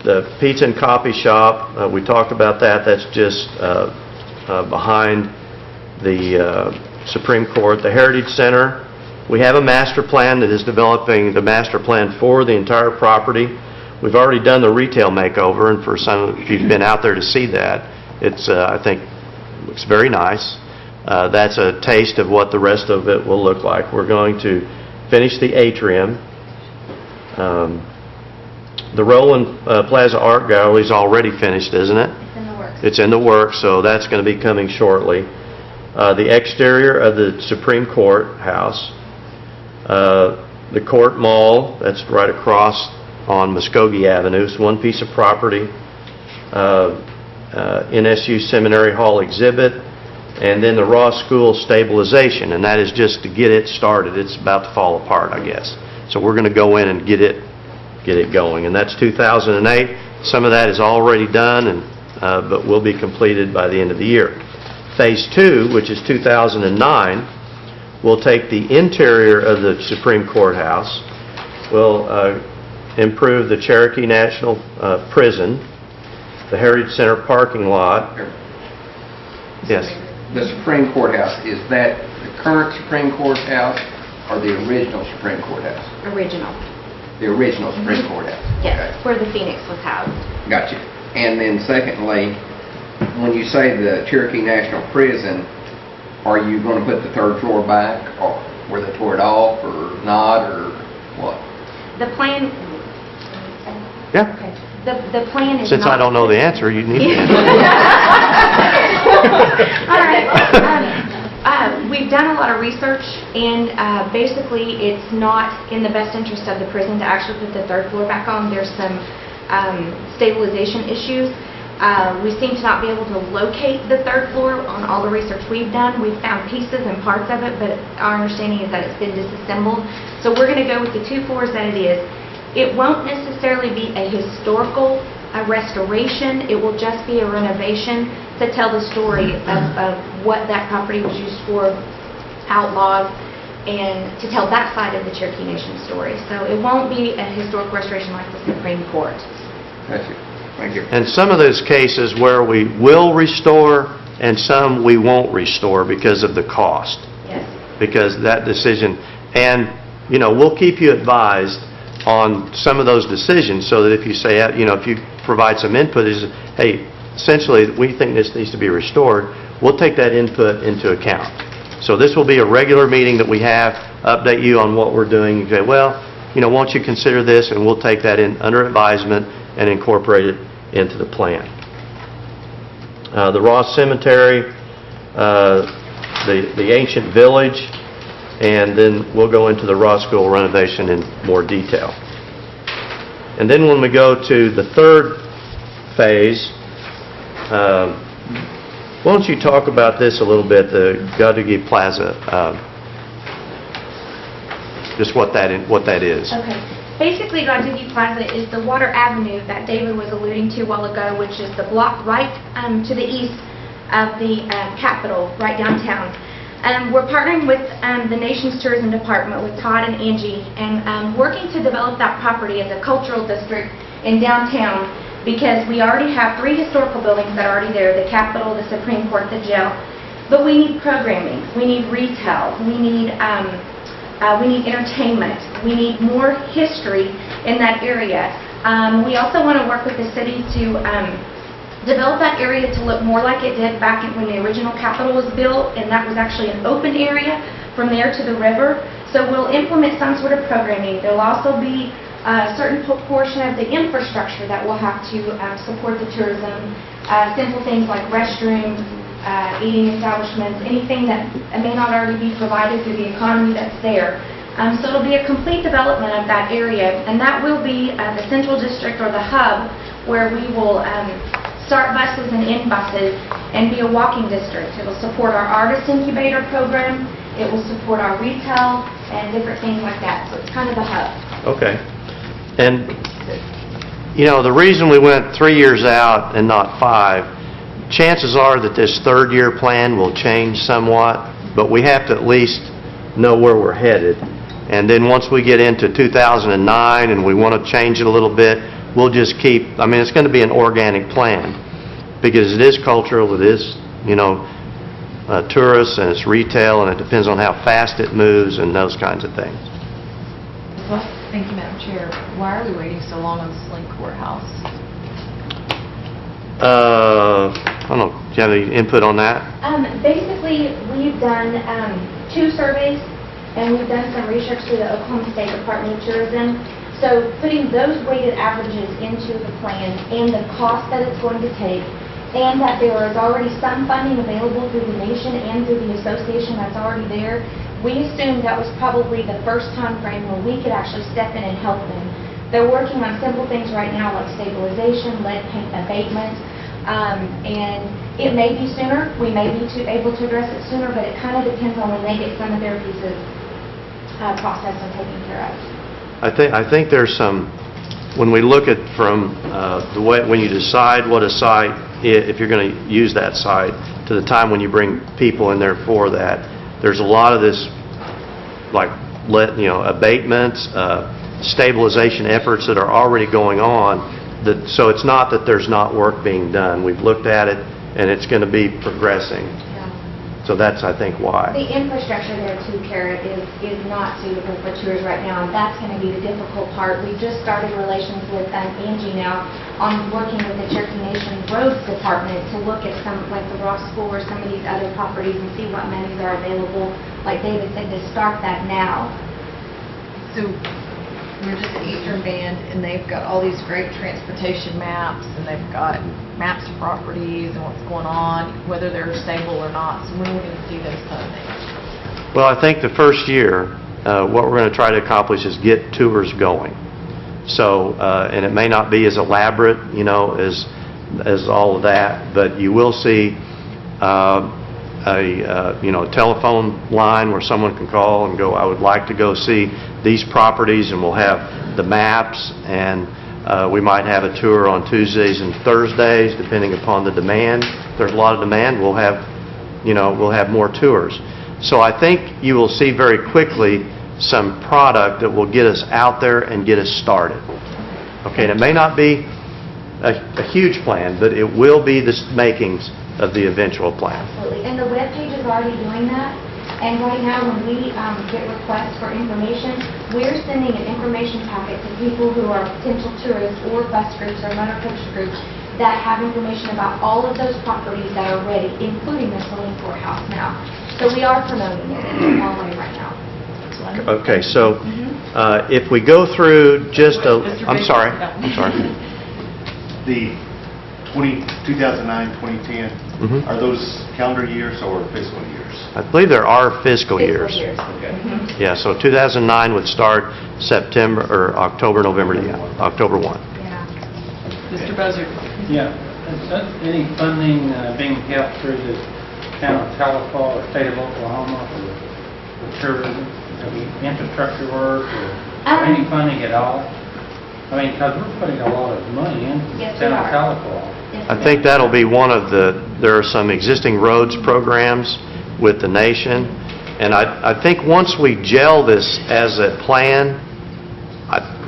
The pizza and coffee shop, we talked about that. That's just behind the Supreme Court. The Heritage Center, we have a master plan that is developing the master plan for the entire property. We've already done the retail makeover, and for some of you who've been out there to see that, it's I think looks very nice. That's a taste of what the rest of it will look like. We're going to finish the atrium. The Roland Plaza Art Gallery is already finished, isn't it? It's in the works. It's in the works, so that's going to be coming shortly. The exterior of the Supreme Court house. The Court Mall, that's right across on Muskogee Avenue. It's one piece of property. NSU Seminary Hall exhibit, and then the Ross School stabilization, and that is just to get it started. It's about to fall apart, I guess. So we're going to go in and get it going, and that's 2008. Some of that is already done, and but will be completed by the end of the year. Phase 2, which is 2009, will take the interior of the Supreme Court house, will improve the Cherokee National Prison, the Heritage Center parking lot. Yes. The Supreme Court house, is that the current Supreme Court house or the original Supreme Court house? Original. The original Supreme Court house? Yes, where the Phoenix was housed. Gotcha. And then secondly, when you say the Cherokee National Prison, are you going to put the third floor back, or were they tore it off, or not, or what? The plan... Yeah. Okay. The plan is Since not... I don't know the answer, you need the answer. All right. We've done a lot of research, and basically it's not in the best interest of the prison to actually put the third floor back on. There's some stabilization issues. We seem to not be able to locate the third floor on all the research we've done. We've found pieces and parts of it, but our understanding is that it's been disassembled. So we're going to go with the 2 floors that it is. It won't necessarily be a historical restoration. It will just be a renovation to tell the story of what that property was used for, outlawed, and to tell that side of the Cherokee Nation story. So it won't be a historic restoration like the Supreme Court. Thank you. Thank you. And some of those cases where we will restore and some we won't restore because of the cost. Yes. Because that decision, and we'll keep you advised on some of those decisions, so that if you say, if you provide some input, is, hey, essentially we think this needs to be restored, we'll take that input into account. So this will be a regular meeting that we have, update you on what we're doing. You say, well, won't you consider this, and we'll take that in under advisement and incorporate it into the plan. The Ross Cemetery, the ancient village, and then we'll go into the Ross School renovation in more detail. And then when we go to the third phase, why don't you talk about this a little bit, the Gaudegi Plaza, just what that is. Okay. Basically, Gaudegi Plaza is the Water Avenue that David was alluding to a while ago, which is the block right to the east of the Capitol, right downtown. We're partnering with the nation's tourism department, with Todd and Angie, and working to develop that property as a cultural district in downtown, because we already have 3 historical buildings that are already there, the Capitol, the Supreme Court, the jail. But we need programming, we need retail, we need entertainment, we need more history in that area. We also want to work with the city to develop that area to look more like it did back when the original Capitol was built, and that was actually an open area from there to the river. So we'll implement some sort of programming. There'll also be a certain portion of the infrastructure that will have to support the tourism, simple things like restrooms, eating establishments, anything that may not already be provided through the economy that's there. So it'll be a complete development of that area, and that will be the central district, or the hub, where we will start buses and end buses and be a walking district. It will support our artist incubator program, it will support our retail and different things like that. So it's kind of a hub. Okay. And the reason we went 3 years out and not 5, chances are that this third-year plan will change somewhat, but we have to at least know where we're headed. And then once we get into 2009 and we want to change it a little bit, we'll just keep, it's going to be an organic plan, because it is cultural, it is, tourists, and it's retail, and it depends on how fast it moves and those kinds of things. Well, thank you, Madam Chair. Why are we waiting so long on the Slink Courthouse? don't know, do you have any input on that? Basically, we've done 2 surveys, and we've done some research through the Oklahoma State Department of Tourism. So putting those weighted averages into the plan and the cost that it's going to take, and that there is already some funding available through the nation and through the association that's already there, we assumed that was probably the first time frame where we could actually step in and help them. They're working on simple things right now like stabilization, lead paint abatement, and it may be sooner. We may be able to address it sooner, but it kind of depends on when they get some of their pieces processed and taken care of. I think there's some, when we look at from the way, when you decide what a site, if you're going to use that site, to the time when you bring people in there for that, there's a lot of this, like, abatements, stabilization efforts that are already going on. So it's not that there's not work being done. We've looked at it, and it's going to be progressing. So that's, I think, why. The infrastructure there too, Kara, is not suitable for tours right now, and that's going to be the difficult part. We just started relations with Angie now on working with the Cherokee Nation Roads Department to look at some, like the Ross School or some of these other properties and see what monies are available. Like David said, to start that now. So we're just an Eastern band, and they've got all these great transportation maps, and they've got maps of properties and what's going on, whether they're stable or not. So when are we going to see those kind of things? Well, I think the first year, what we're going to try to accomplish is get tours going. So, and it may not be as elaborate, as all of that, but you will see a telephone line where someone can call and go, I would like to go see these properties, and we'll have the maps, and we might have a tour on Tuesdays and Thursdays depending upon the demand. If there's a lot of demand, we'll have more tours. So I think you will see very quickly some product that will get us out there and get us started. Okay, and it may not be a huge plan, but it will be the makings of the eventual plan. Absolutely, and the web page is already doing that. And right now, when we get requests for information, we're sending an information packet to people who are potential tourists or bus groups or motor coach groups that have information about all of those properties that are ready, including the Saline Courthouse now. So we are promoting it in a small way right now. Okay, so if we go through just a... I'm sorry. The 2009-2010, are those calendar years or fiscal years? I believe there are fiscal years. Okay. Yeah, so 2009 would start September or October, November, October 1. Yeah. Mr. Buzzard. Yeah. Is any funding being kept through the town of Tahlequah or state of Oklahoma for tourism? Any infrastructure work or any funding at all? I mean, because we're putting a lot of money in town of Tahlequah. I think that'll be one of there are some existing roads programs with the nation, and I think once we gel this as a plan,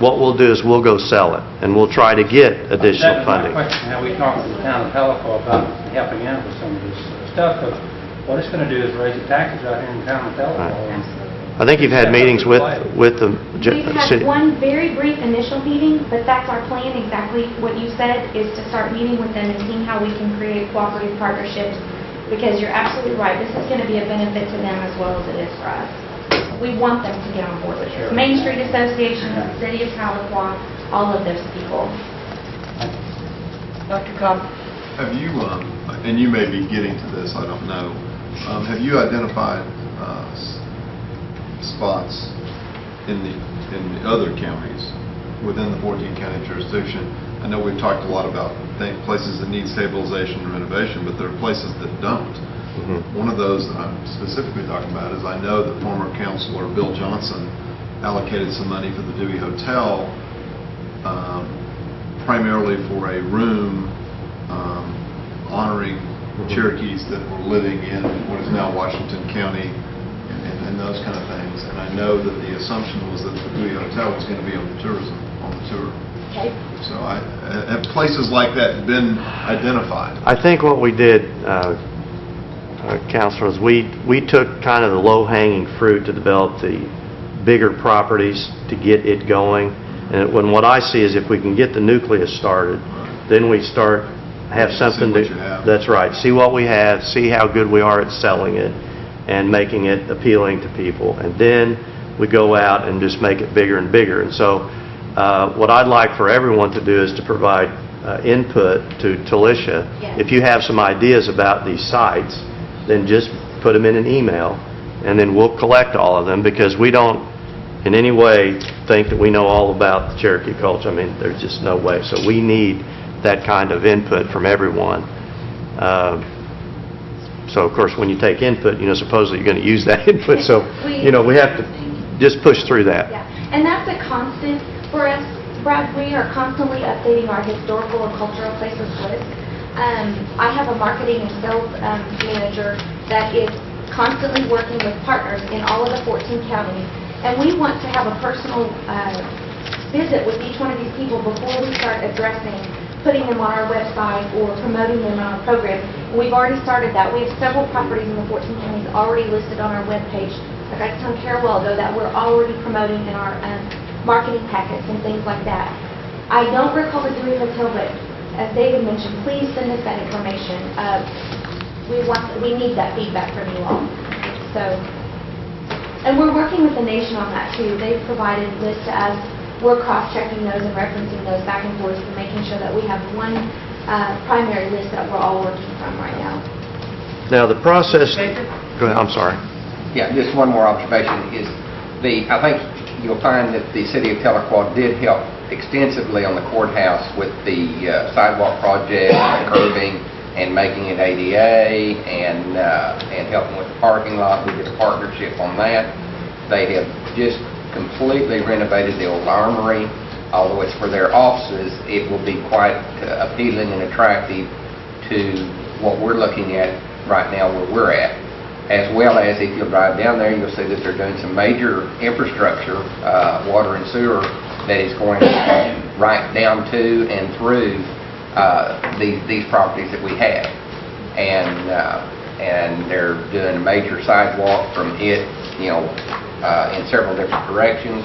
what we'll do is we'll go sell it, and we'll try to get additional funding. That was my question, how we talked to the town of Tahlequah about helping out with some of this stuff, because what it's going to do is raise the taxes out here in town of Tahlequah. I think you've had meetings with the We've had one very brief initial meeting, but that's our plan, exactly what you said, is to start meeting with them and seeing how we can create cooperative partnerships, because you're absolutely right, this is going to be a benefit to them as well as it is for us. We want them to get on board with this. Main Street Association, the City of Tahlequah, all of those people. Dr. Cobb. Have you, and you may be getting to this, I don't know, have you identified spots in the other counties within the 14-county jurisdiction? I know we've talked a lot about places that need stabilization and renovation, but there are places that don't. One of those that I'm specifically talking about is I know that former councilor Bill Johnson allocated some money for the Dewey Hotel, primarily for a room honoring Cherokees that were living in what is now Washington County, and those kind of things. And I know that the assumption was that the Dewey Hotel was going to be on the tour. Okay. So have places like that been identified? I think what we did, Councilor, is we took kind of the low-hanging fruit to develop the bigger properties to get it going. And what I see is if we can get the nucleus started, then we start have something See what you have. that's right. See what we have, see how good we are at selling it and making it appealing to people. And then we go out and just make it bigger and bigger. And so what I'd like for everyone to do is to provide input to Talisha. Yes. If you have some ideas about these sites, then just put them in an email, and then we'll collect all of them, because we don't in any way think that we know all about the Cherokee culture. I mean, there's just no way. So we need that kind of input from everyone. So, of course, when you take input, supposedly you're going to use that input. So, we have to just push through that. Yeah, and that's a constant for us, Brad. We are constantly updating our historical and cultural places list. I have a marketing and sales manager that is constantly working with partners in all of the 14 counties, and we want to have a personal visit with each one of these people before we start addressing putting them on our website or promoting them on our program. We've already started that. We have several properties in the 14 counties already listed on our webpage. Like I told Carol a while ago, that we're already promoting in our marketing packets and things like that. I don't recall the Dewey Hotel, but as David mentioned, please send us that information. We need that feedback from you all. So, and we're working with the nation on that too. They've provided lists to us. We're cross-checking those and referencing those back and forth and making sure that we have one primary list that we're all working from right now. Now, the process... Go ahead, I'm sorry. Yeah, just one more observation is I think you'll find that the city of Tahlequah did help extensively on the courthouse with the sidewalk project, and curbing, and making it ADA, and helping with the parking lot. We did a partnership on that. They have just completely renovated the old armory. Although it's for their offices, it will be quite appealing and attractive to what we're looking at right now where we're at. As well as if you'll drive down there, you'll see that they're doing some major infrastructure, water and sewer, that is going right down to and through these properties that we have. And they're doing a major sidewalk from it, in several different directions,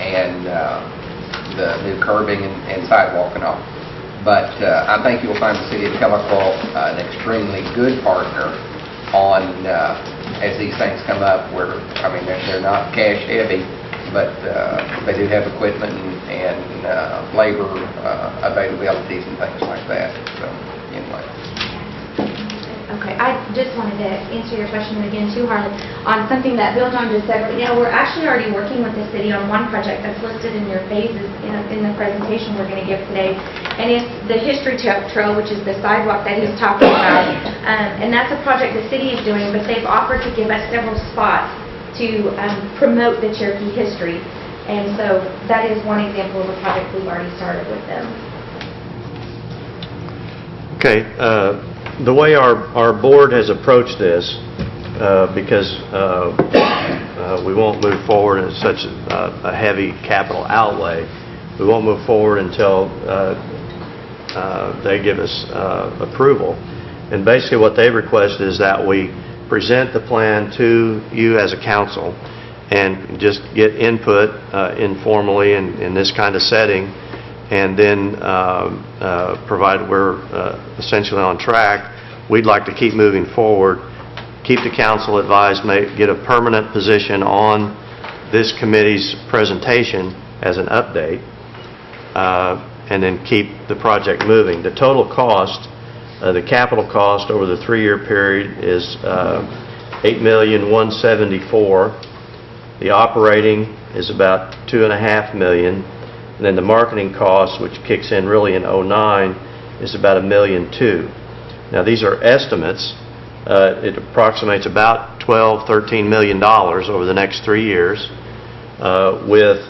and the new curbing and sidewalk and all. But I think you'll find the city of Tahlequah an extremely good partner on as these things come up. Where they're not cash heavy, but they do have equipment and labor availabilities and things like that. So anyway. Okay, I just wanted to answer your question again too, Harlan, on something that Bill John just said. We're actually already working with the city on one project that's listed in your phases in the presentation we're going to give today, and it's the History Trail, which is the sidewalk that he was talking about, and that's a project the city is doing, but they've offered to give us several spots to promote the Cherokee history, and so that is one example of a project we've already started with them. Okay. The way our board has approached this, because we won't move forward in such a heavy capital outlay, we won't move forward until they give us approval. And basically what they requested is that we present the plan to you as a council and just get input informally in this kind of setting, and then provided we're essentially on track, we'd like to keep moving forward, keep the council advised, get a permanent position on this committee's presentation as an update, and then keep the project moving. The total cost, the capital cost over the 3-year period is $8,174,000. The operating is about $2.5 million. And then the marketing cost, which kicks in really in '09, is about $1.2 million. Now these are estimates. It approximates about $12–13 million over the next 3 years, with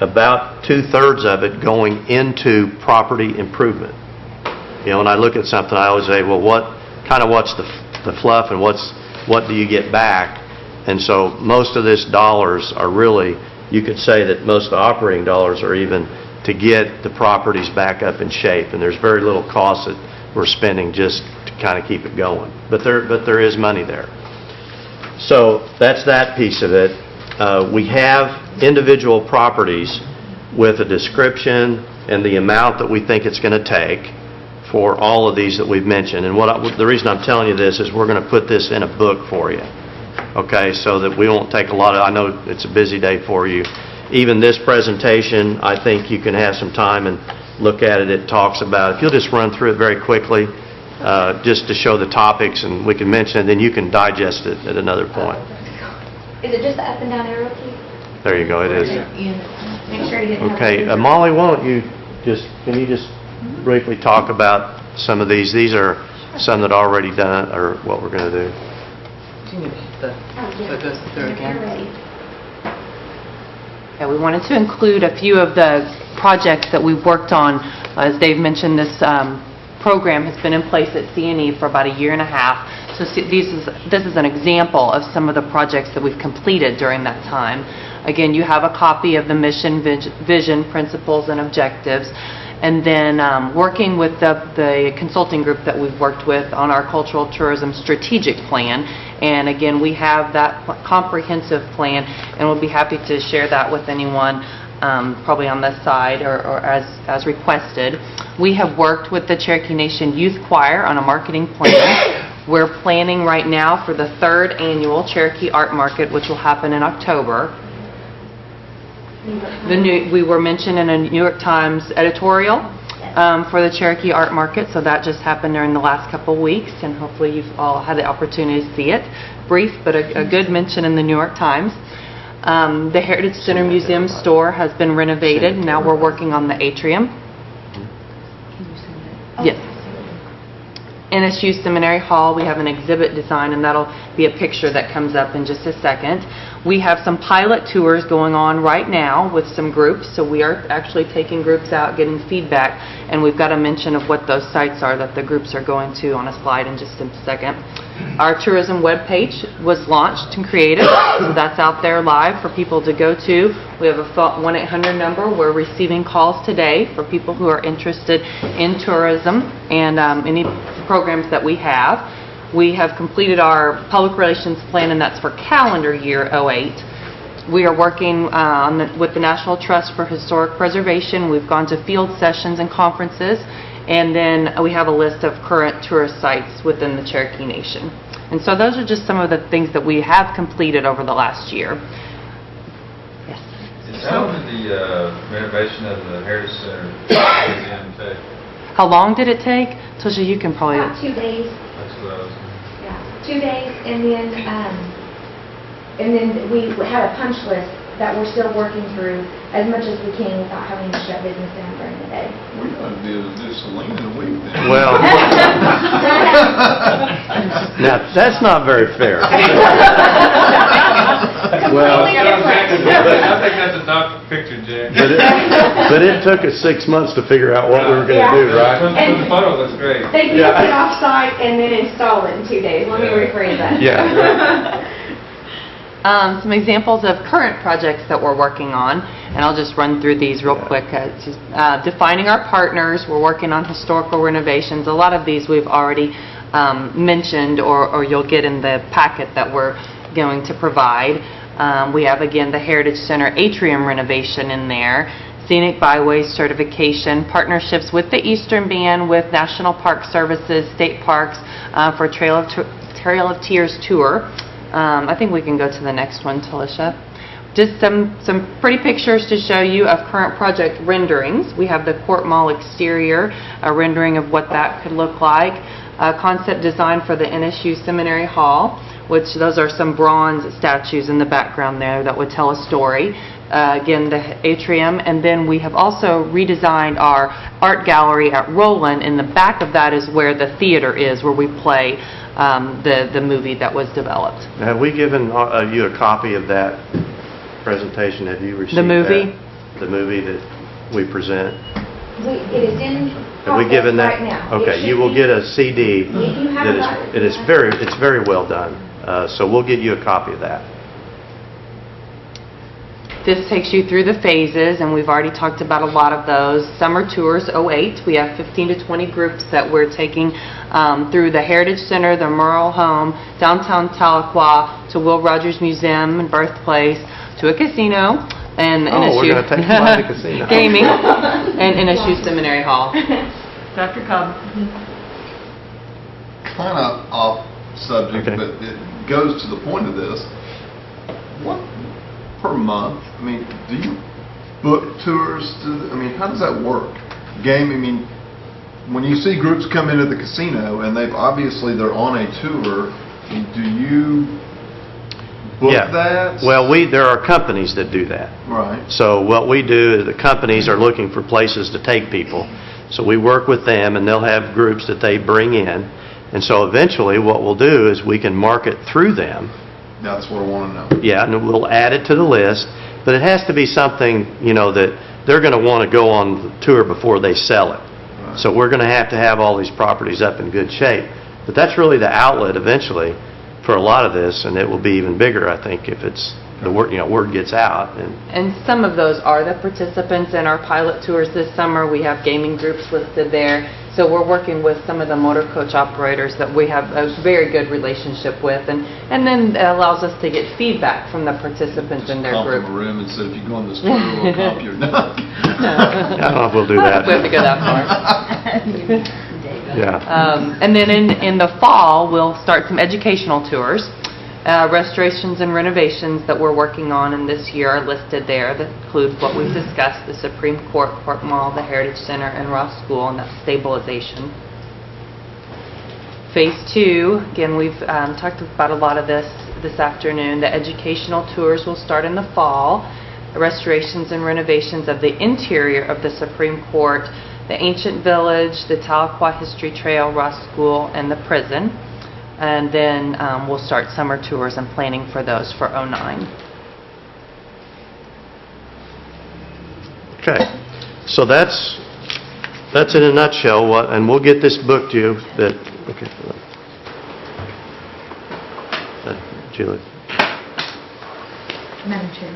about 2/3 of it going into property improvement. When I look at something, I always say, well, what's the fluff, and what do you get back? And so most of this dollars are really, you could say that most of the operating dollars are even to get the properties back up in shape, and there's very little cost that we're spending just to kind of keep it going. But there is money there. So that's that piece of it. We have individual properties with a description and the amount that we think it's going to take for all of these that we've mentioned. And the reason I'm telling you this is we're going to put this in a book for you, okay, so that we won't take a lot of, I know it's a busy day for you. Even this presentation, I think you can have some time and look at it. It talks about, if you'll just run through it very quickly, just to show the topics, and we can mention it, then you can digest it at another point. Is it just the up and down arrow key? There you go, it is. Make sure you didn't have Okay, it. Molly, why don't you can you just briefly talk about some of these? These are some that are already done, or what we're going to do. Yeah, we wanted to include a few of the projects that we've worked on. As Dave mentioned, this program has been in place at CNE for about a year and a half. So this is an example of some of the projects that we've completed during that time. Again, you have a copy of the mission, vision, principles, and objectives. And then working with the consulting group that we've worked with on our cultural tourism strategic plan. And again, we have that comprehensive plan, and we'll be happy to share that with anyone probably on this side or as requested. We have worked with the Cherokee Nation Youth Choir on a marketing plan. We're planning right now for the 3rd annual Cherokee Art Market, which will happen in October. We were mentioned in a New York Times editorial for the Cherokee Art Market, so that just happened during the last couple of weeks, and hopefully you've all had the opportunity to see it. Brief, but a good mention in the New York Times. The Heritage Center Museum store has been renovated. Now we're working on the atrium. Yes. NSU Seminary Hall, we have an exhibit design, and that'll be a picture that comes up in just a second. We have some pilot tours going on right now with some groups, so we are actually taking groups out, getting feedback, and we've got a mention of what those sites are that the groups are going to on a slide in just a second. Our tourism webpage was launched and created, so that's out there live for people to go to. We have a 1-800 number. We're receiving calls today for people who are interested in tourism and any programs that we have. We have completed our public relations plan, and that's for calendar year 08. We are working with the National Trust for Historic Preservation. We've gone to field sessions and conferences, and then we have a list of current tourist sites within the Cherokee Nation. And so those are just some of the things that we have completed over the last year. Yes. How did the renovation of the Heritage Center Museum take? How long did it take? Tosha, you can probably... About 2 days. That's what I was... Yeah, 2 days, and then we had a punch list that we're still working through as much as we can without having to shut business down during the day. We ought to be able to do Celine in a week then. Well, now, that's not very fair. Well, I think that's a tough picture, Jack. but it took us 6 months to figure out what we were going to do, right? The photo looks great. They built it off-site and then installed it in 2 days. Let me rephrase that. Yeah. Some examples of current projects that we're working on, and I'll just run through these real quick. Just, defining our partners. We're working on historical renovations. A lot of these we've already mentioned, or you'll get in the packet that we're going to provide. We have, again, the Heritage Center atrium renovation in there, scenic byways certification, partnerships with the Eastern Band, with National Park Services, state parks for Trail of Tears tour. I think we can go to the next one, Talisha. Just some pretty pictures to show you of current project renderings. We have the Court Mall exterior, a rendering of what that could look like. Concept design for the NSU Seminary Hall, which those are some bronze statues in the background there that would tell a story. Again, the atrium, and then we have also redesigned our art gallery at Roland. In the back of that is where the theater is, where we play the movie that was developed. Have we given you a copy of that presentation? Have you received the movie? The movie that we present? It is in Have we given that? right now. Okay, you will get a CD. You have that is it's very well done. So we'll get you a copy of that. This takes you through the phases, and we've already talked about a lot of those. Summer Tours 08, we have 15 to 20 groups that we're taking through the Heritage Center, the Merle Home, downtown Tahlequah, to Will Rogers Museum and Birthplace, to a casino, and we're going to take you by the casino. Gaming, and NSU Seminary Hall. Dr. Cobb? Kind of off subject, Okay. but it goes to the point of this. What, per month, I mean, do you book tours I mean, how does that work? I mean, when you see groups come into the casino and they're on a tour, do you book that? Well, there are companies that do that. Right. So what we do is the companies are looking for places to take people. So we work with them, and they'll have groups that they bring in. And so eventually what we'll do is we can market through them. That's what I want to know. Yeah, and we'll add it to the list. But it has to be something, that they're going to want to go on the tour before they sell it. Right. So we're going to have all these properties up in good shape. But that's really the outlet eventually for a lot of this, and it will be even bigger, I think, if it's the word gets out. And some of those are the participants in our pilot tours this summer. We have gaming groups listed there. So we're working with some of the motor coach operators that we have a very good relationship with, and then it allows us to get feedback from the participants in their group. Come from a room and said, if you go on this tour, we'll comp your duck. I don't know if we'll do that. We have to go that far. Yeah. And then in the fall, we'll start some educational tours. Restorations and renovations that we're working on in this year are listed there that include what we've discussed, the Supreme Court, Court Mall, the Heritage Center, and Ross School, and that's stabilization. Phase 2, again, we've talked about a lot of this afternoon. The educational tours will start in the fall. The restorations and renovations of the interior of the Supreme Court, the Ancient Village, the Tahlequah History Trail, Ross School, and the prison. And then we'll start summer tours and planning for those for '09. Okay. So that's in a nutshell and we'll get this book to you okay. Julie. Madam Chair.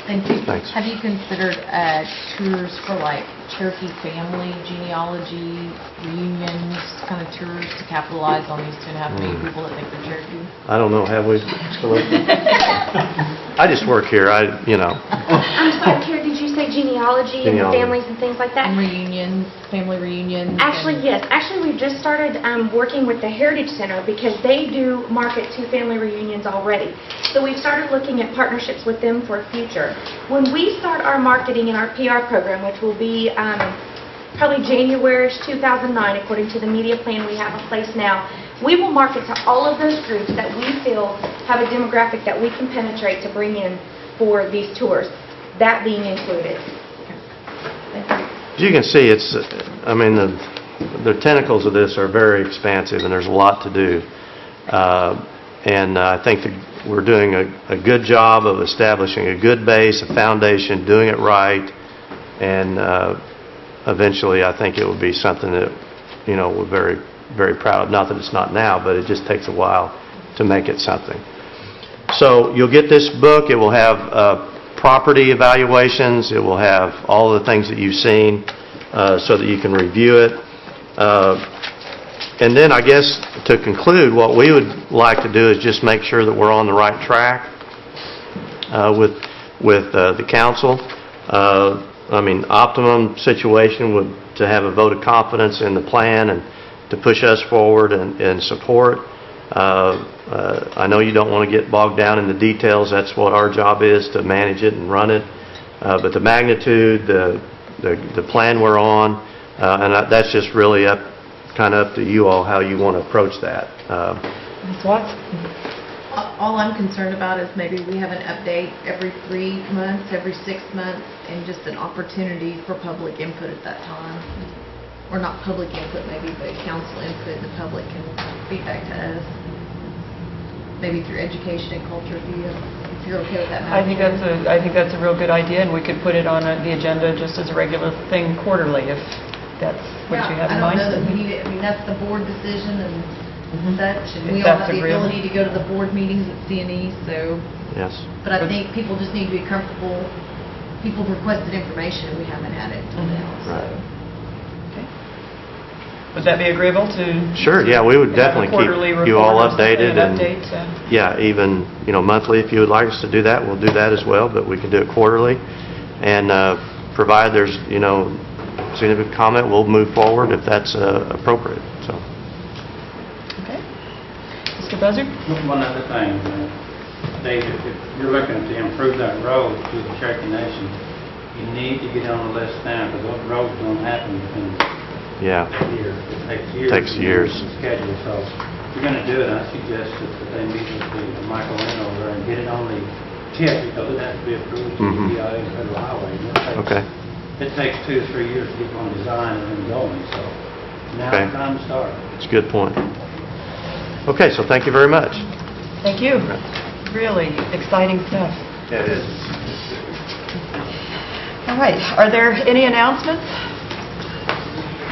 Thank you. Thanks. Have you considered tours for like Cherokee family genealogy, reunions, kind of tours to capitalize on these 2.5 million people that think they're Cherokee? I don't know, have we? I just work here, I'm sorry, Kara, did you say genealogy and families and things like that? And reunions, family reunions? Actually, yes. Actually, we've just started working with the Heritage Center because they do market to family reunions already. So we've started looking at partnerships with them for future. When we start our marketing and our PR program, which will be probably January 2009, according to the media plan we have in place now, we will market to all of those groups that we feel have a demographic that we can penetrate to bring in for these tours, that being included. As you can see, the tentacles of this are very expansive, and there's a lot to do. And I think we're doing a good job of establishing a good base, a foundation, doing it right, and eventually I think it will be something that we're very, very proud of. Not that it's not now, but it just takes a while to make it something. So you'll get this book. It will have property evaluations. It will have all the things that you've seen so that you can review it. And then I guess to conclude, what we would like to do is just make sure that we're on the right track with the council. Optimum situation would to have a vote of confidence in the plan and to push us forward and support. I know you don't want to get bogged down in the details. That's what our job is, to manage it and run it. But the magnitude, the plan we're on, and that's just really kind of up to you all how you want to approach that. Ms. Watts? All I'm concerned about is maybe we have an update every 3 months, every 6 months, and just an opportunity for public input at that time. Or not public input maybe, but council input, and the public can feedback to us. Maybe through education and culture, if you're okay with that. I think that's a real good idea, and we could put it on the agenda just as a regular thing quarterly, if that's what you have in mind. I don't know that we need it. That's the board decision and such, and If we all that's have the agreeable. ability to go to the board meetings at CNE, so. Yes. But I think people just need to be comfortable. People requested information, we haven't had it until now, so. Right. Would that be agreeable to? Sure, yeah, we would definitely keep you all updated, and yeah, even monthly if you would like us to do that, we'll do that as well. But we can do it quarterly, and provide there's significant comment, we'll move forward if that's appropriate, so. Okay. Mr. Buzzard? One other thing, Dave, if you're looking to improve that road through the Cherokee Nation, you need to get on the list now, because those roads don't happen within Yeah. a year. It takes years. Takes to years. Schedule, so if you're going to do it, I suggest that they meet with Michael Lynn over there and get it on the tip, because it has to be approved to Mhm. the DIA and federal highway. And it takes- Okay. It takes 2 to 3 years to get one designed and then going, so now's Okay. the time to start. It's a good point. Okay, so thank you very much. Thank you. Really exciting stuff. Yeah, it is. All right, are there any announcements?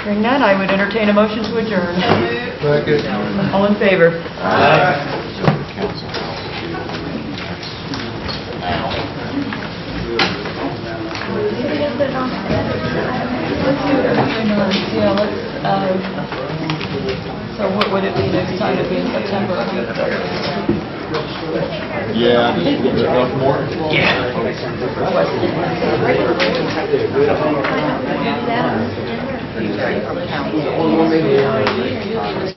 Hearing none, I would entertain a motion to adjourn. All in favor? Yeah, so what would it be next time? It'd be in September? Yeah, more? Yeah.